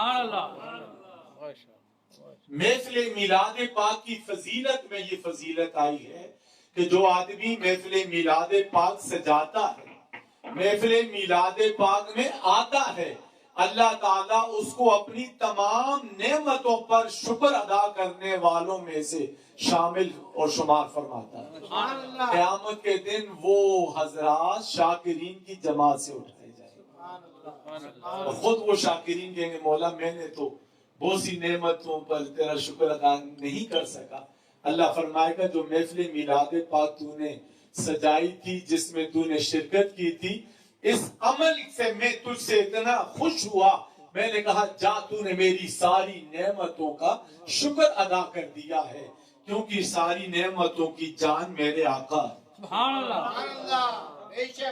B: محفل میلاد پاک کی فضیلت میں یہ فضیلت آئی ہے کہ جو آدمی محفل میلاد پاک سجاتا ہے محفل میلاد پاک میں آتا ہے، اللہ تعالیٰ اس کو اپنی تمام نعمتوں پر شکر ادا کرنے والوں میں سے شامل اور شمار فرماتا ہے۔ قیامت کے دن وہ حضرات شاکرین کی جماعت سے اٹھائے جائیں گے اور خود وہ شاکرین کہیں گے مولا میں نے تو بہت سی نعمتوں پر تیرا شکر ادا نہیں کر سکا۔ اللہ فرمائے گا جو محفل میلاد پاک تو نے سجائی تھی، جس میں تو نے شرکت کی تھی، اس عمل سے میں تجھ سے اتنا خوش ہوا، میں نے کہا جا تو نے میری ساری نعمتوں کا شکر ادا کر دیا ہے، کیونکہ ساری نعمتوں کی جان میرے آقا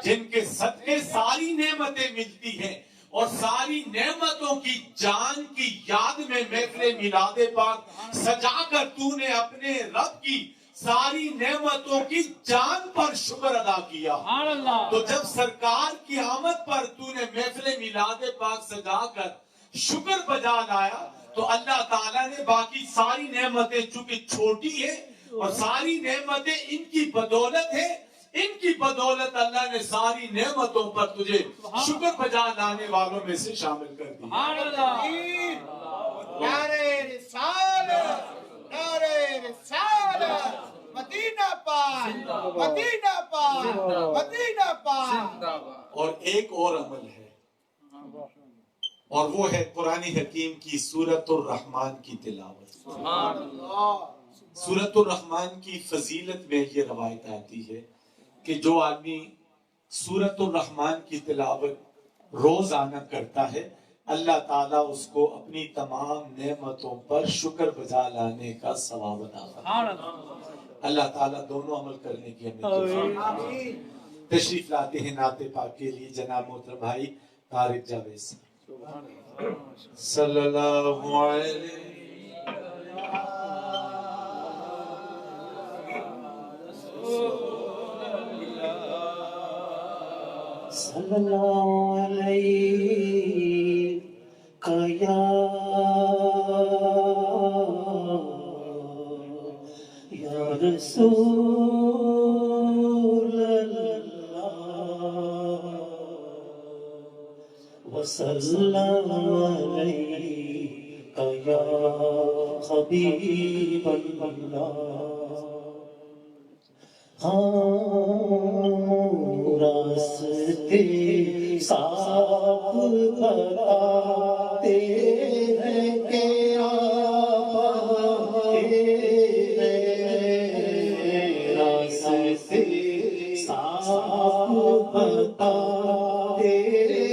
B: جن کے صدقے ساری نعمتیں ملتی ہیں، اور ساری نعمتوں کی جان کی یاد میں محفل میلاد پاک سجا کر تو نے اپنے رب کی ساری نعمتوں کی جان پر شکر ادا کیا۔ تو جب سرکار کی آمد پر تو نے محفل میلاد پاک سجا کر شکر بجا لایا، تو اللہ تعالیٰ نے باقی ساری نعمتیں چونکہ چھوٹی ہے اور ساری نعمتیں ان کی بدولت ہے، ان کی بدولت اللہ نے ساری نعمتوں پر تجھے شکر بجا لانے والوں میں سے شامل کر دیا۔
C: نعرہ رسالت، نعرہ رسالت، مدینہ پاک، مدینہ پاک، مدینہ پاک۔
B: اور ایک اور عمل ہے، اور وہ ہے قرآن حکیم کی سورۃ الرحمن کی تلاوت۔ سورۃ الرحمن کی فضیلت میں یہ روایت آتی ہے کہ جو آدمی سورۃ الرحمن کی تلاوت روزانہ کرتا ہے، اللہ تعالیٰ اس کو اپنی تمام نعمتوں پر شکر بجا لانے کا ثواب عطا فرمائے۔ اللہ تعالیٰ دونوں عمل کرنے کی ہمیں توفیق۔ تشریف لاتے ہیں نعت پاک کے لیے جناب محترم بھائی طارق جاوید صلی اللہ علیہ
E: صلی اللہ علیہ یا رسول اللہ وسلم علیہ یا حبیب اللہ۔ راستے صاف بتاتے ہیں کہ آپ راستے صاف بتاتے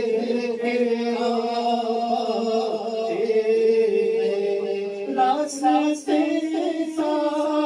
E: ہیں کہ آپ راستے صاف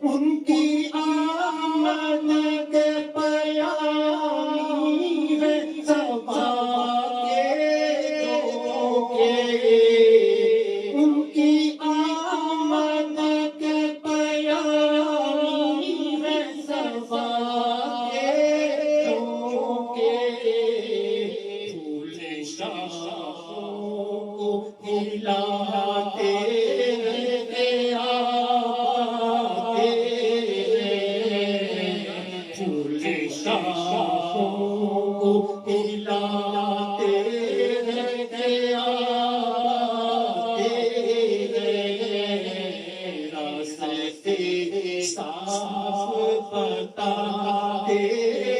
E: ان کی شاخوں کو ہلاتے ہیں آتے ہیں راستے صاف بتاتے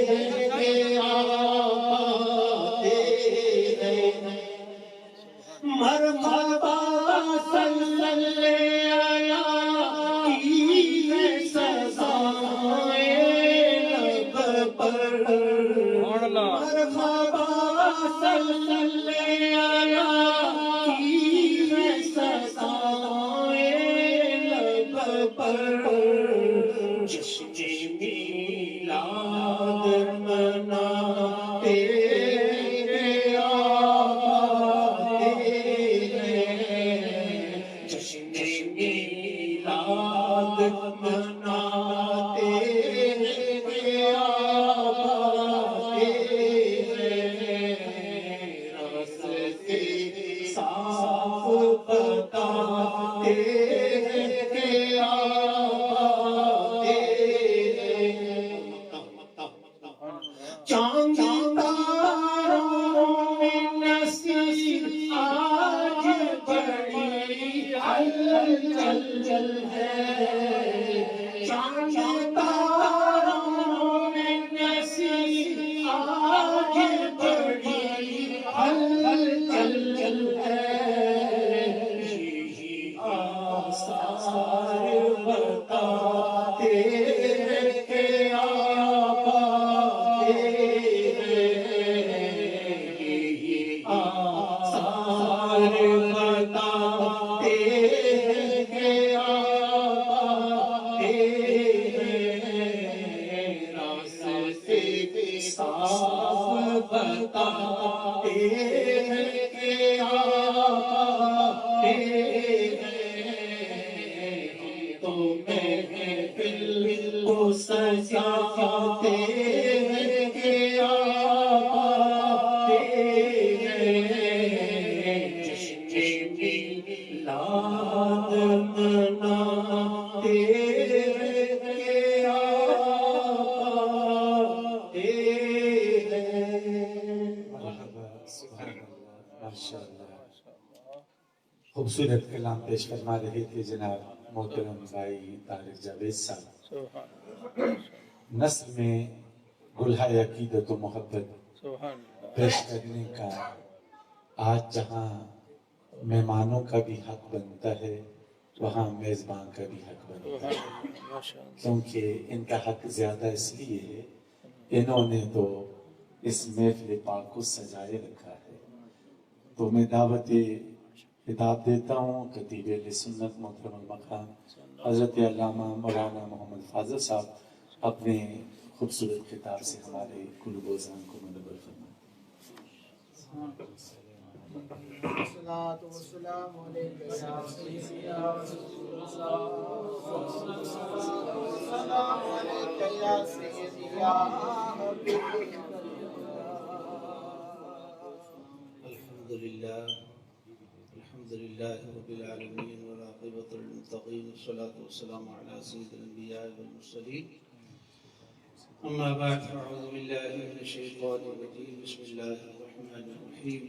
E: ہیں آتے ہیں مرحبا صلی اللہ کی ہے سزائیں لب پر مرحبا صلی اللہ کی ہے سزائیں لب پر جشن میلاد مناتے
B: خوبصورت کلام پیش فرما رہے تھے جناب محترم بھائی طارق جاوید صاحب. نثر میں گلہائے عقیدت و محبت پیش کرنے کا آج جہاں مہمانوں کا بھی حق بنتا ہے وہاں میزبان کا بھی حق بنتا ہے، کیونکہ ان کا حق زیادہ اس لیے ہے انہوں نے تو اس محفل پاک کو سجائے رکھا ہے. تو میں دعوت خطاب دیتا ہوں خطیب اہل سنت محترم المقام حضرت علامہ مولانا محمد فاضل صاحب اپنے خوبصورت خطاب سے ہمارے قلوب و ذہن کو منور فرمائیں.
C: الصلاۃ والسلام علیک یا سیدی یا رسول اللہ السلام علیک یا سیدی یا حبیب الحمد للہ رب العالمین والعاقبۃ للمتقین والصلاۃ والسلام علی سید الانبیاء والمرسلین اما بعد فاعوذ باللہ من الشیطان الرجیم بسم اللہ الرحمن الرحیم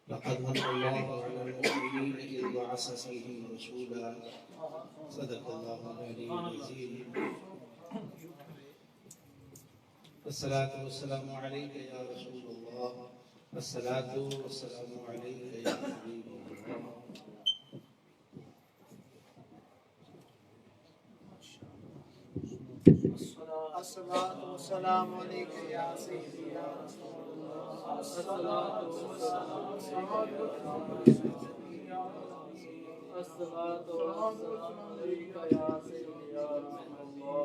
C: لقد من الله على المؤمنين إذ بعث فيهم رسولا صدق الله العلي العظيم الصلاة والسلام عليك يا رسول الله الصلاة والسلام عليك يا حبيب الله الصلاة والسلام عليك يا سيدي يا رسول الله الصلاة والسلام عليك يا الصلاة والسلام عليك يا سيدي يا رسول الله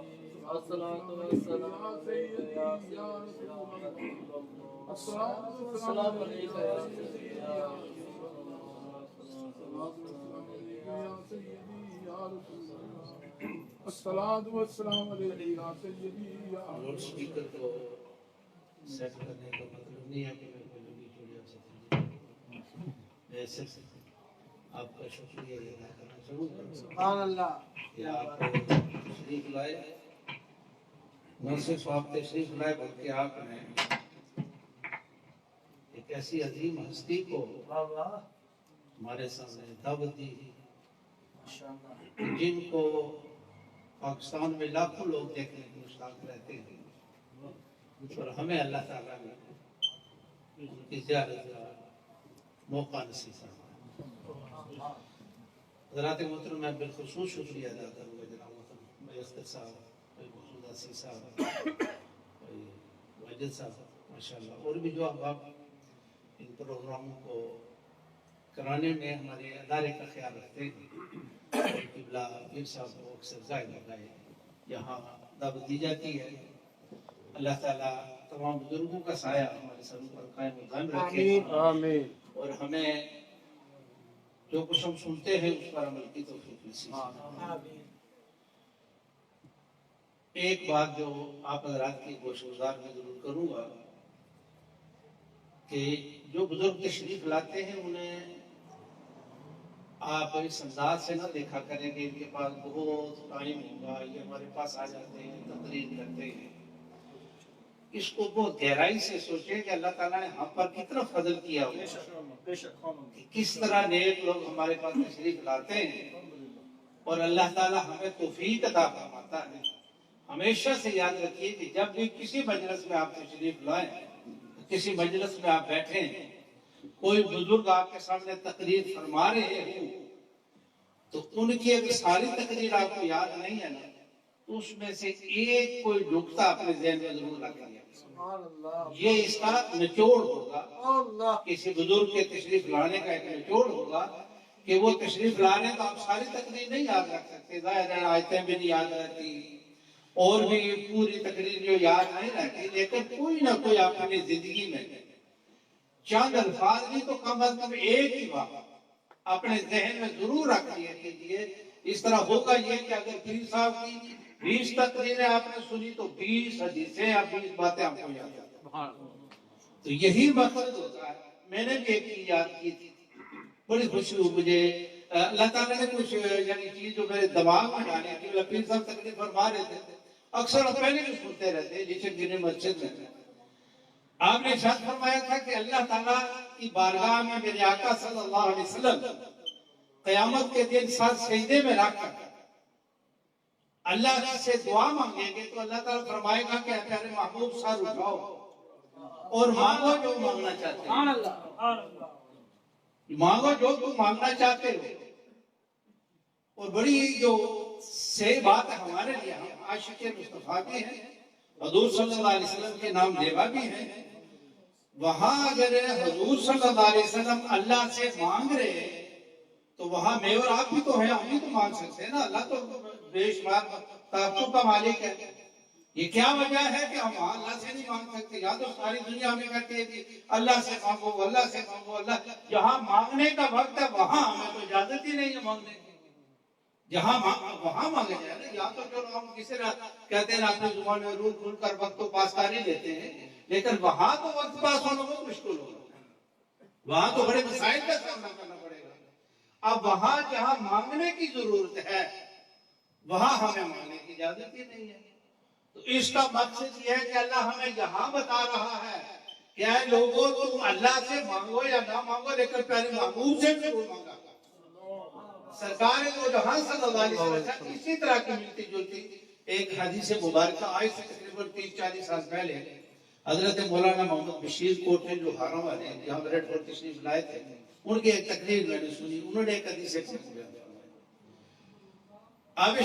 C: الصلاة والسلام عليك يا سيدي يا رسول الله الصلاة والسلام عليك يا سيدي يا رسول الله الصلاة والسلام عليك يا سيدي يا رسول اسپیکر کو سیٹ کرنے کا مطلب نہیں ہے کہ میں کوئی لمبی چوڑی آپ سے میں صرف آپ کا شکریہ ادا کرنا چاہوں گا. سبحان اللہ. کہ آپ شریک لا لائے، نہ صرف آپ تشریف لائے بلکہ آپ نے ایک ایسی عظیم ہستی کو ہمارے سامنے دعوت دی جن کو پاکستان میں لاکھوں لوگ دیکھنے کو مشتاق رہتے ہیں، اور ہمیں اللہ تعالیٰ نے ان کی زیارت کا موقع نصیب فرمایا۔ حضرات محترم، میں بالخصوص شکریہ ادا کروں گا جناب محترم بھائی اختر صاحب، بھائی محمود عاصی صاحب، بھائی واجد صاحب، ماشاءاللہ، اور بھی جو احباب ان پروگراموں کو کرانے میں ہمارے ادارے کا خیال رکھتے ہیں۔ قبلہ پیر صاحب کو اکثر ظاہر لگائے یہاں دعوت دی جاتی ہے۔ اللہ تعالیٰ تمام بزرگوں کا سایہ ہمارے سروں پر قائم و دائم رکھے،
E: آمین۔
C: اور ہمیں جو کچھ ہم سنتے ہیں اس پر عمل کی توفیق نصیب فرمائے۔ ایک بات جو آپ حضرات کی گوش گزار میں ضرور کروں گا کہ جو بزرگ تشریف لاتے ہیں انہیں آپ اس انداز سے نہ دیکھا کریں کہ ان کے پاس بہت ٹائم ہوگا، یہ ہمارے پاس آ جاتے ہیں، تقریر کرتے ہیں۔ اس کو بہت گہرائی سے سوچیں کہ اللہ تعالیٰ نے ہم پر کتنا فضل کیا ہوا، کہ کس طرح نیک لوگ ہمارے پاس تشریف لاتے ہیں اور اللہ تعالیٰ ہمیں توفیق عطا فرماتا ہے۔ ہمیشہ سے یاد رکھیے کہ جب بھی کسی مجلس میں آپ تشریف لائیں، کسی مجلس میں آپ بیٹھیں، کوئی بزرگ آپ کے سامنے تقریر فرما رہے ہوں تو ان کی اگر ساری تقریر آپ کو یاد نہیں ہے نا تو اس میں سے ایک کوئی نقطہ اپنے ذہن میں ضرور رکھ لیا، یہ اس کا نچوڑ ہوگا۔ کسی بزرگ کے تشریف لانے کا ایک نچوڑ ہوگا کہ وہ تشریف لانے تو آپ ساری تقریر نہیں یاد رکھ سکتے، ظاہر آیتیں بھی نہیں یاد رہتی اور بھی پوری تقریر جو یاد نہیں رہتی، لیکن کوئی نہ کوئی اپنی زندگی میں چند الفاظ بھی تو کم از کم ایک ہی بات اپنے ذہن میں ضرور رکھ لیا کیجیے۔ اس طرح ہوگا یہ کہ اگر پیر صاحب کی 20 تقریریں آپ نے سنی تو 20 حدیثیں یا 20 باتیں آپ کو یاد آ جائیں۔ تو یہی مقصد ہوتا ہے۔ میں نے بھی ایک چیز یاد کی تھی، بڑی خوشی ہوئی مجھے، اللہ تعالیٰ نے کچھ یعنی چیز جو میرے دماغ میں ڈالی تھی۔ پیر صاحب تقریر فرما رہے تھے، اکثر ہم پہلے بھی سنتے رہتے لیکن گرے مسجد میں آپ نے ارشاد فرمایا تھا کہ اللہ تعالیٰ کی بارگاہ میں میرے آقا صلی اللہ علیہ وسلم قیامت کے دن سر سجدے میں رکھ کر اللہ سے دعا مانگیں گے تو اللہ تعالیٰ فرمائے گا کہ پیارے محبوب سر اٹھاؤ اور مانگو جو مانگنا چاہتے ہو، مانگو جو تم مانگنا چاہتے ہو۔ اور بڑی جو صحیح بات ہے ہمارے لیے، ہم عاشق مصطفیٰ بھی ہیں، حضور صلی اللہ علیہ وسلم کے نام لیوا بھی ہیں، وہاں اگر حضور صلی اللہ علیہ وسلم اللہ سے مانگ رہے ہیں تو وہاں میں اور آپ بھی تو ہیں، ہم بھی تو مانگ سکتے ہیں نا۔ اللہ تو بے شمار طاقتوں کا مالک ہے، یہ کیا وجہ ہے کہ ہم وہاں اللہ سے نہیں مانگ سکتے؟ یا تو ساری دنیا ہمیں کہتے ہیں کہ اللہ سے مانگو، اللہ سے مانگو، اللہ، جہاں مانگنے کا وقت ہے وہاں ہمیں تو اجازت ہی نہیں ہے مانگنے کی، جہاں وہاں مانگے جائے نا۔ یا تو چلو ہم کسی طرح کہتے ہیں اپنی زبان میں رول کھول کر وقت کو پاس کر ہی لیتے ہیں، لیکن وہاں تو وقت پاس ہونا بہت مشکل ہوگا، وہاں تو بڑے مسائل کا سامنا کرنا پڑے گا۔ اب وہاں جہاں مانگنے کی ضرورت ہے وہاں ہمیں مانگنے کی اجازت ہی نہیں ہے۔ تو اس کا مقصد یہ ہے کہ اللہ ہمیں یہاں بتا رہا ہے کہ اے لوگوں تم اللہ سے مانگو یا نہ مانگو لیکن پیارے محبوب سے ضرور مانگا۔ سرکار دو جہاں صلی اللہ علیہ وسلم اسی طرح کی ملتی جلتی ایک حدیث مبارکہ آج سے تقریباً 30-40 سال پہلے حضرت مولانا محمد بشیر کوٹھے جو ہاروں والے ہیں جہاں ریڈ فورٹ تشریف لائے تھے، ان کی ایک تقریر میں نے سنی، انہوں نے ایک حدیث پڑھی۔ اب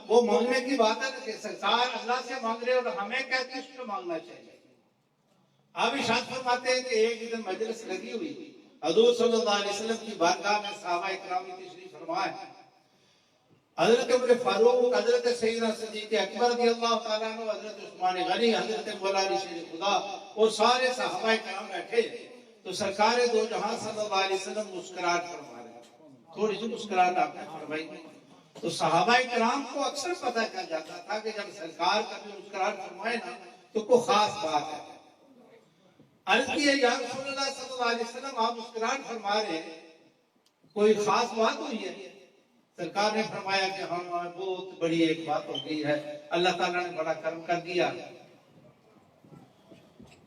C: وہ مانگنے کی بات ہے کہ سرکار اللہ سے مانگ رہے اور ہمیں کہتے ہیں اس کو مانگنا چاہیے۔ اب ارشاد فرماتے ہیں کہ ایک دن مجلس لگی ہوئی، حضور صلی اللہ علیہ وسلم کی بارگاہ میں صحابہ اکرام تشریف فرمائے، حضرت عمر فاروق، حضرت سیدنا صدیق اکبر رضی اللہ تعالیٰ عنہ، حضرت عثمان غنی، حضرت مولا علی شیر خدا اور سارے صحابہ اکرام بیٹھے تو سرکار دو جہاں صلی اللہ علیہ وسلم مسکراہٹ فرما رہے ہیں، تھوڑی سی مسکراہٹ آپ نے فرمائی۔ تو صحابہ اکرام کو اکثر پتہ چل جاتا تھا کہ جب سرکار کبھی مسکراہٹ فرمائے نا تو کوئی خاص بات ہے۔ عرض کی ہے یا رسول اللہ صلی اللہ علیہ وسلم آپ مسکراہٹ فرما رہے ہیں، کوئی خاص بات ہوئی ہے؟ سرکار نے فرمایا کہ ہاں بہت بڑی ایک بات ہو گئی ہے، اللہ تعالیٰ نے بڑا کرم کر دیا۔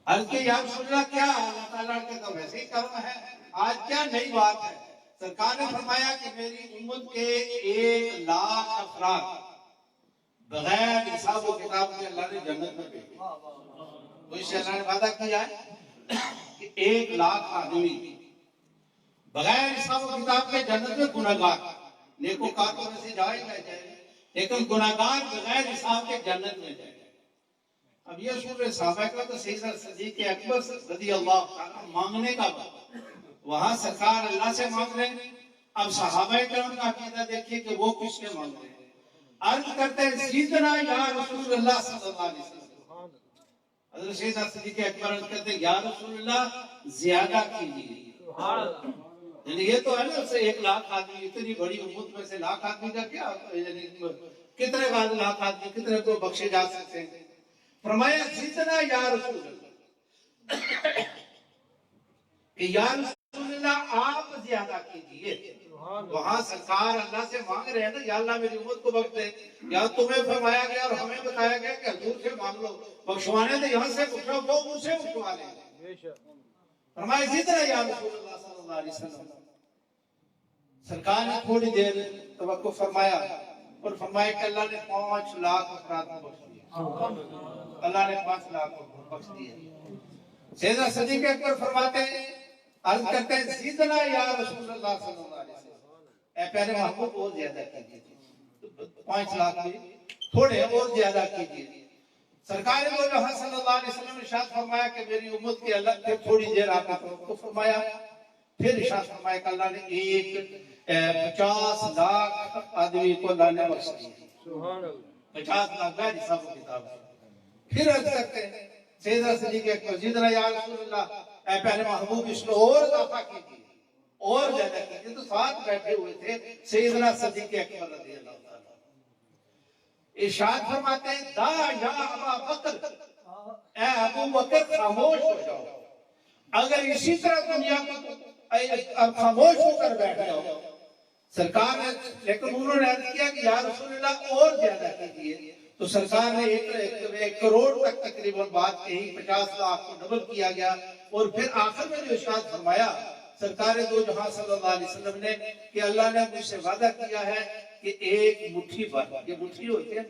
C: عرض کہ یا رسول اللہ کیا؟ اللہ تعالیٰ کے تو ویسے ہی کرم ہے، آج کیا نئی بات ہے؟ سرکار نے فرمایا کہ میری امت کے 1,00,000 افراد بغیر حساب و کتاب کے اللہ نے جنت میں بھیجے۔ تو اس سے اللہ نے وعدہ کیا ہے کہ 1,00,000 آدمی بغیر حساب و کتاب کے جنت میں گناہگار، نیکوکار تو ویسے جائے جائے لیکن گناہگار بغیر حساب کے جنت میں جائے۔ اب یہ سورہ صحابہ کا تو سیدنا صدیق اکبر رضی اللہ عنہ مانگنے کا بات، وہاں سرکار اللہ سے مانگ رہے ہیں۔ اب صحابہ کرام کا عقیدہ دیکھیے کہ وہ کس سے مانگ رہے ہیں۔ عرض کرتے ہیں زیدنا یا رسول اللہ صلی اللہ علیہ وسلم، حضرت سیدنا صدیق اکبر عرض کرتے ہیں یا رسول اللہ زیادہ کیجیے۔ یعنی یہ تو ہے نا، اسے 1,00,000 آدمی، اتنی بڑی امت میں سے 1,00,000 آدمی کا کیا، یعنی کتنے 1,00,000 آدمی کتنے کو بخشے جا سکتے ہیں؟ فرمایا زیدنا یا رسول اللہ، کہ یا رسول اللہ آپ زیادہ کیجئے۔ وہاں سرکار اللہ سے مانگ رہے ہیں نا، یا اللہ میری امت کو بخش دے، یا تمہیں فرمایا گیا اور ہمیں بتایا گیا کہ حضور سے مانگ لو، بخشوانے تو یہاں سے بخشو، وہ ان سے بخشوا لیں۔ فرمایا زیدنا یا رسول اللہ صلی اللہ علیہ وسلم۔ سرکار نے تھوڑی دیر توقع فرمایا اور فرمایا کہ اللہ نے 5,00,000 افراد کو بخش دیا، اللہ نے 5,00,000 کو بخش دیا۔ سیدنا صدیق اکبر فرماتے ہیں، عرض کرتے ہیں زیدنا یا رسول اللہ صلی اللہ علیہ وسلم، اے پیارے محبوب اور زیادہ کیجئے، 5,00,000 بھی تھوڑے اور زیادہ کیجئے۔ سرکار دو جہاں صلی اللہ علیہ وسلم نے ارشاد فرمایا کہ میری امت کے اللہ پھر تھوڑی دیر آپ نے توقع فرمایا، پھر ارشاد فرمایا کہ اللہ نے 50,00,000 آدمی کو اللہ نے بخش دیا، 50,00,000 غیر حساب و کتاب۔ پھر عرض کرتے ہیں سیدنا صدیق اکبر زیدنا یا رسول اللہ، اے پیارے محبوب اس میں اور اضافہ کیجیے، اور زیادہ کیجیے۔ تو ساتھ بیٹھے ہوئے تھے سیدنا صدیق اکبر رضی اللہ تعالیٰ، ارشاد فرماتے ہیں دا یا ابا بکر، اے ابو بکر خاموش ہو جاؤ، اگر اسی طرح دنیا کو خاموش ہو کر بیٹھ جاؤ۔ سرکار نے لیکن انہوں نے عرض کیا کہ یا رسول اللہ اور زیادہ کیجیے، تو سرکار نے 1 کروڑ تک تقریباً بات کہی، 50,00,000 کو ڈبل کیا گیا، اور پھر آخر میں جو ارشاد فرمایا سرکار دو جہاں صلی اللہ علیہ وسلم نے کہ اللہ نے مجھ سے وعدہ کیا ہے کہ 1 مٹھی بھر، یہ مٹھی ہوتی ہے،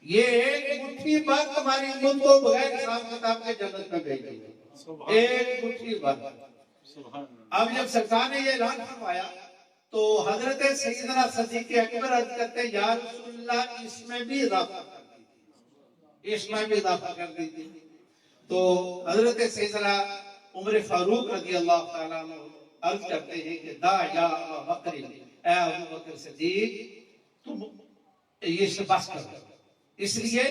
C: یہ 1 مٹھی بھر تمہاری امت کو بغیر حساب کتاب کے جنت میں بھیجے گی، 1 مٹھی بھر۔ اب جب سرکار نے یہ اعلان فرمایا تو حضرت سیدنا صدیق اکبر عرض کرتے ہیں یا رسول اللہ اس میں بھی اضافہ کر دیجیے، اس میں بھی اضافہ کر دیجیے۔ تو حضرت سیدنا عمر فاروق رضی اللہ تعالیٰ عنہ عرض کرتے ہیں کہ دا یا ابا بکر، اے ابو بکر صدیق تم یہ سے بس کر دو، اس لیے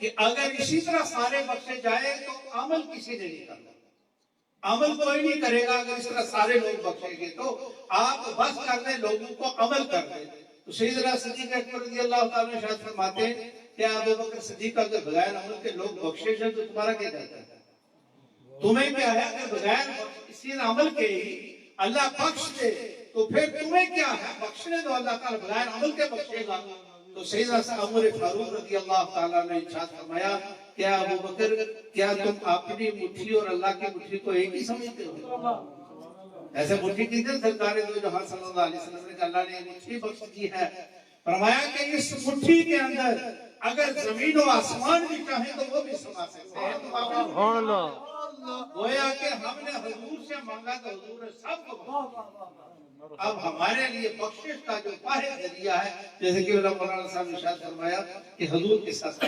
C: کہ اگر اسی طرح سارے بخشے جائے تو عمل کسی نے نہیں کرنا، عمل کوئی نہیں کرے گا۔ اگر اس طرح سارے لوگ بخشیں گے تو آپ بس کر دیں، لوگوں کو عمل کر دیں۔ تو سیدنا صدیق اکبر رضی اللہ تعالیٰ ارشاد فرماتے ہیں کہ ابو بکر صدیق اگر بغیر عمل کے لوگ بخشے جائیں تو تمہارا کیا جاتا ہے؟ تمہیں کیا ہے؟ اگر بغیر اسی عمل کے ہی اللہ بخش دے تو پھر تمہیں کیا ہے؟ بخشنے دو، اللہ تعالیٰ بغیر عمل کے بخشے گا۔ تو سیدنا عمر فاروق رضی اللہ تعالیٰ نے ارشاد فرمایا کیا ابو بکر کیا تم اپنی مٹھی اور اللہ کی مٹھی کو ایک ہی سمجھتے ہو؟ ایسے مٹھی کی دن سرکار دو جہاں صلی اللہ علیہ وسلم نے کہا اللہ نے مٹھی بخش دی ہے، فرمایا کہ اس مٹھی کے اندر اگر زمین و آسمان بھی چاہیں تو وہ بھی سما سکتے ہیں۔ گویا کہ ہم نے حضور سے مانگا تو حضور نے سب کو بخشا۔ اب ہمارے لیے بخشش کا جو واحد ذریعہ ہے، جیسے کہ مولانا صاحب نے ارشاد فرمایا کہ حضور کے ساتھ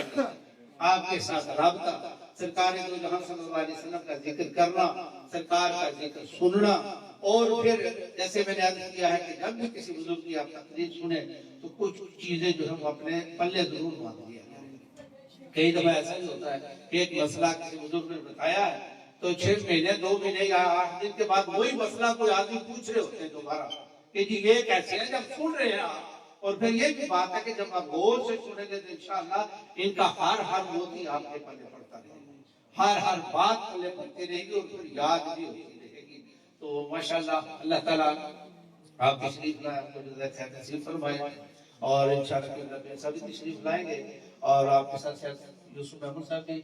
C: آپ کے ساتھ رابطہ، سرکار دو جہاں صلی اللہ علیہ وسلم کا ذکر کرنا، سرکار کا ذکر سننا، اور پھر جیسے میں نے عرض کیا ہے کہ جب بھی کسی بزرگ کی آپ تقریر سنیں تو کچھ چیزیں جو ہم اپنے پلے ضرور باندھ لیا کریں۔ کئی دفعہ ایسا ہی ہوتا ہے کہ ایک مسئلہ کسی بزرگ نے بتایا ہے تو 6 مہینے 2 مہینے یا 8 دن کے بعد وہی مسئلہ کوئی آدمی پوچھ رہے ہوتے ہیں دوبارہ کہ جی یہ کیسے ہے، جب سن رہے ہیں آپ۔ اور پھر یہ بھی بات ہے کہ جب آپ غور سے سنیں گے تو انشاءاللہ ان کا ہر موتی آپ کے پلے پڑتا رہے گا، ہر بات پلے پڑتی رہے گی اور پھر یاد بھی ہوتی رہے گی۔ تو ماشاءاللہ اللہ تعالیٰ آپ تشریف لائیں، آپ کو جزائے خیر نصیب فرمائے، اور انشاءاللہ کہ اللہ سبھی تشریف لائیں گے، اور آپ کے ساتھ ساتھ یوسف محمود صاحب بھی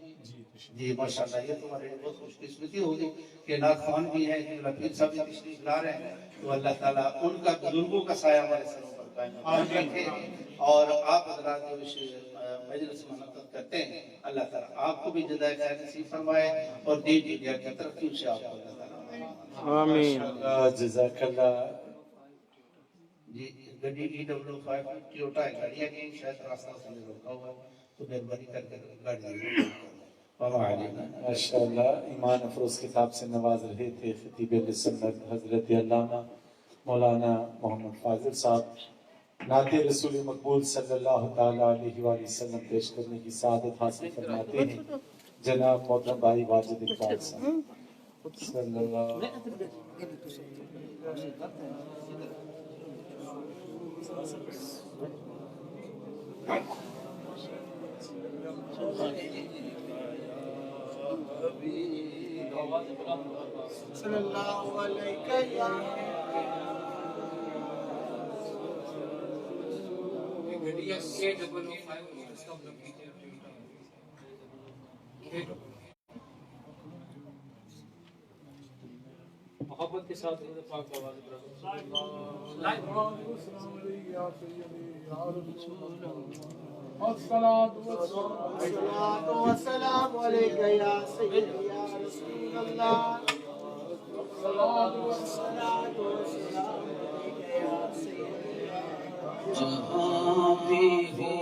C: جی ماشاءاللہ، یہ تمہارے لیے بہت خوش قسمتی ہوگی کہ نعت خوان بھی ہیں، پیر صاحب بھی تشریف لا رہے ہیں، تو اللہ تعالیٰ ان کا بزرگوں کا سایہ ہمارے سروں پر قائم رکھے، اور آپ حضرات جو اس مجلس میں منعقد کرتے ہیں، اللہ تعالیٰ آپ کو بھی جزائے خیر نصیب فرمائے، اور دین دنیا کی ترقی سے آپ کو اللہ تعالیٰ
B: آمین جزاک اللہ.
C: جی گڈی EW5 ٹویوٹا ہے، گاڑی ہے کہ شاید راستہ سے روکا ہوا ہے، تو مہربانی کر کے گاڑی
B: ماشاءاللہ ایمان افروز کتاب سے نواز رہے تھے خطیب اہل سنت حضرت علامہ مولانا محمد فاضل صاحب. نعت رسول مقبول صلی اللہ تعالیٰ علیہ وآلہ وسلم پیش کرنے کی سعادت حاصل فرماتے ہیں جناب محترم بھائی واجد اقبال صاحب صلی اللہ
C: صلی اللہ علیہ
A: محبت کے ساتھ حضرت پاک کا آواز
C: والسلام علیکہ یا سیدی یا رسول اللہ، والسلام علیکہ یا سیدی یا
E: جہاں بھی ہو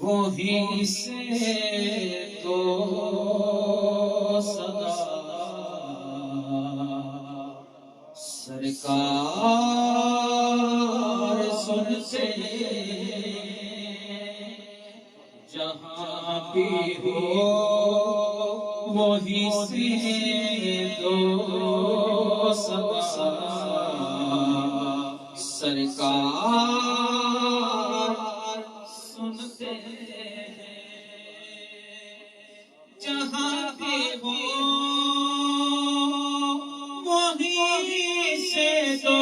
E: وہیں سے تو صدا سرکار سنتے جہاں بھی ہو وہیں سے تو صدا سرکار سنتے جہاں بھی ہو وہیں سے تو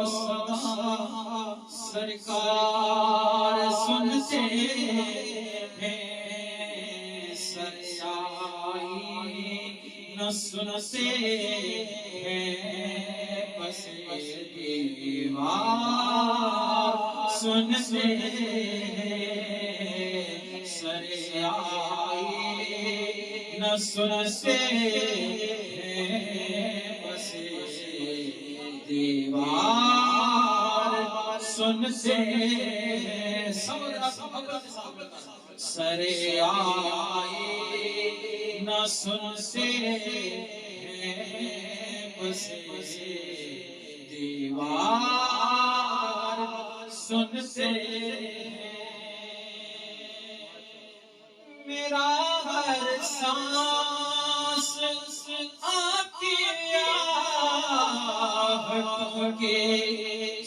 E: صدا سرکار سنتے ہیں سریائی نہ سنتے ہیں بس دیوار سنتے ہیں سریائی نہ سنتے ہیں بس دیوار سنتے ہیں سرے آئی نہ سنتے ہیں بس دیوار سنتے ہیں میرا ہر سانس آپ کی آہٹ کے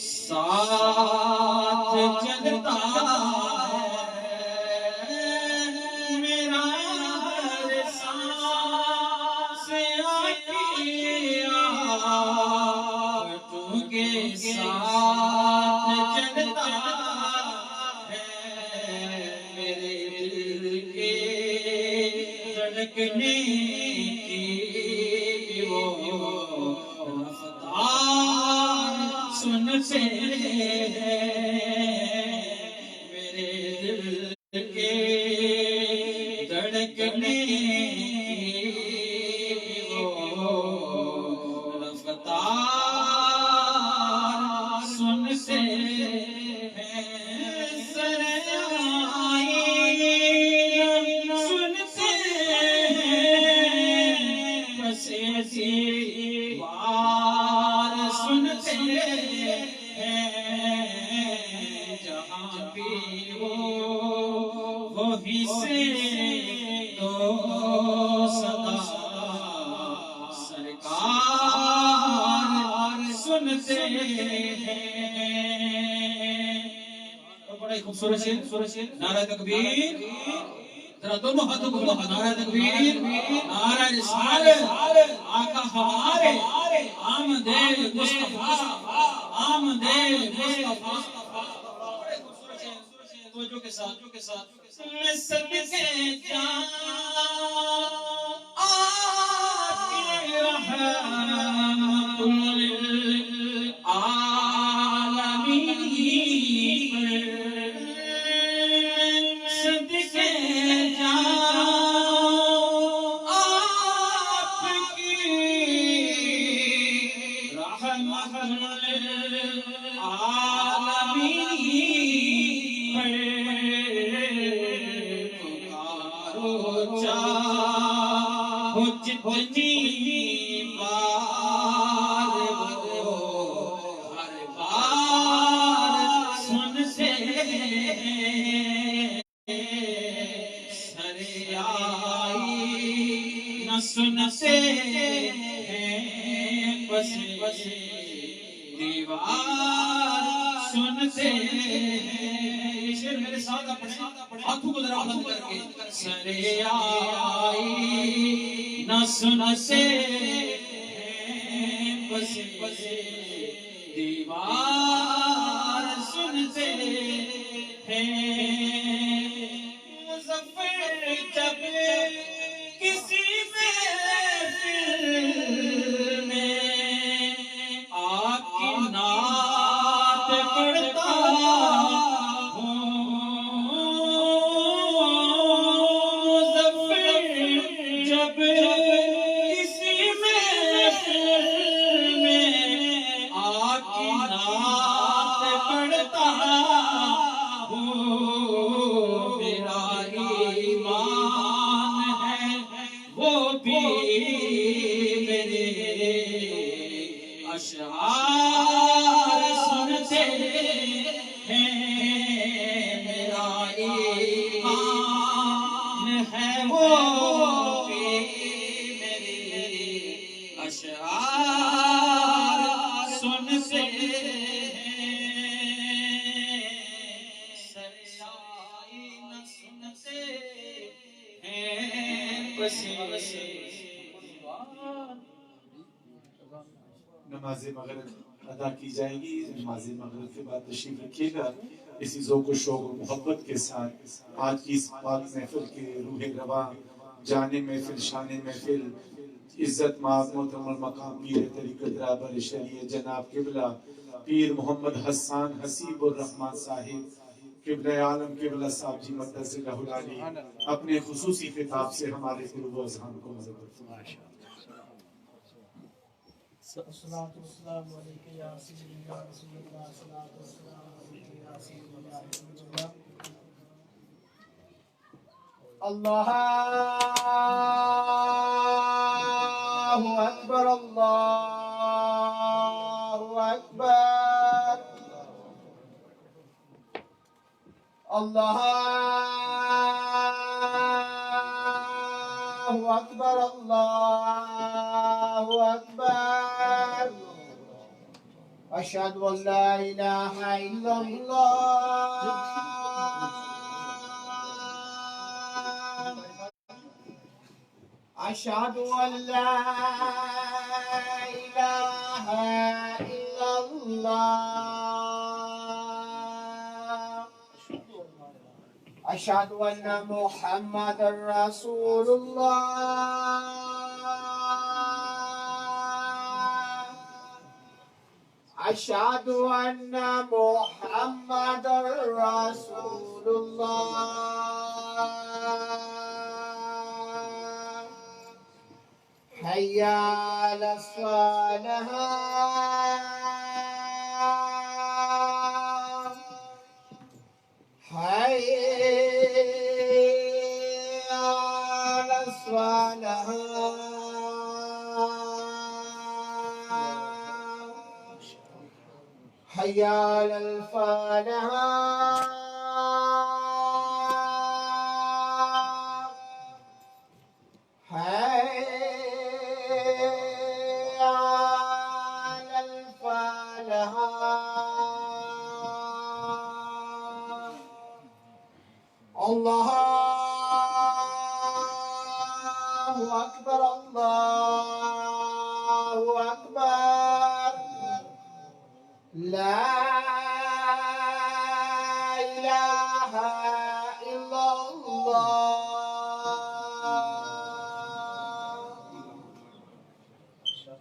E: ساتھ چلتا ہے میرا ہر سانس آپ کی آہٹ کے ساتھ چلتا ہے میرے دل کے دھڑکنے کی وہ رفتار سنتے ہیں میرے دل کے دھڑکنے کی وہ رفتار سنتے ہیں دیوار سنتے ہیں جہاں بھی ہو وہیں سے تو صدا سرکار سنتے ہیں بڑا خوبصورت شعر نعرہ تکبیر ذرا دونوں ہاتھوں کو بلند، نعرہ تکبیر، نعرہ رسالت، آقا ہمارے آمد مصطفیٰ، آمد مصطفیٰ. بڑے خوبصورت ہے، توجہ کے ساتھ میں صدقے جان آپ کی رحمت للعالمین، صدقے جان آپ کی رحمت للعالمین، پکارو چاہو جتنی بار وہ ہر بار سنتے سر آئی نہ سنتے بس دیوار سنتے. شیر میرے ساتھ اپنے ہاتھوں کو ذرا بلند کر کے سر آئی نہ سنتے بس دیوار سنتے ہیں. مظفر جب کسی محفل میں آپ کی نعت پڑھتا ہوں، مظفر جب کسی محفل میں آپ کی نعت پڑھتا ہوں، میرا ایمان ہے وہ بھی میرے اشعار سنتے ہیں. میرا ایمان ہے وہ بھی میرے اشعار سنتے ہیں. سرسائی نہ سنتے ہیں بس
B: نماز مغرب ادا کی جائے گی. نماز مغرب کے بعد تشریف رکھیے گا اسی ذوق و شوق و محبت کے ساتھ. آج کی اس پاک محفل کے روح رواں، جان محفل، شان محفل، عزت مآب محترم المقام پیر طریقت رہبر شریعت جناب قبلہ پیر محمد حسان حسیب الرحمن صاحب قبلہ عالم قبلہ صاحب جی مدثر العلی اپنے خصوصی خطاب سے ہمارے قلوب و اذہان کو مزید فرمائیں.
C: الصلاة والسلام عليك يا سيدي يا رسول الله، الصلاة والسلام عليك يا سيدي يا حبيب الله. الله أكبر الله أكبر الله أكبر الله أكبر. أشهد أن لا إله إلا الله أشهد أن لا إله إلا الله أشهد أن محمد رسول الله أشهد أن محمد رسول الله. حي على الصلاة حي على الصلاة حي على الفلاح حي على الفلاح. الله لا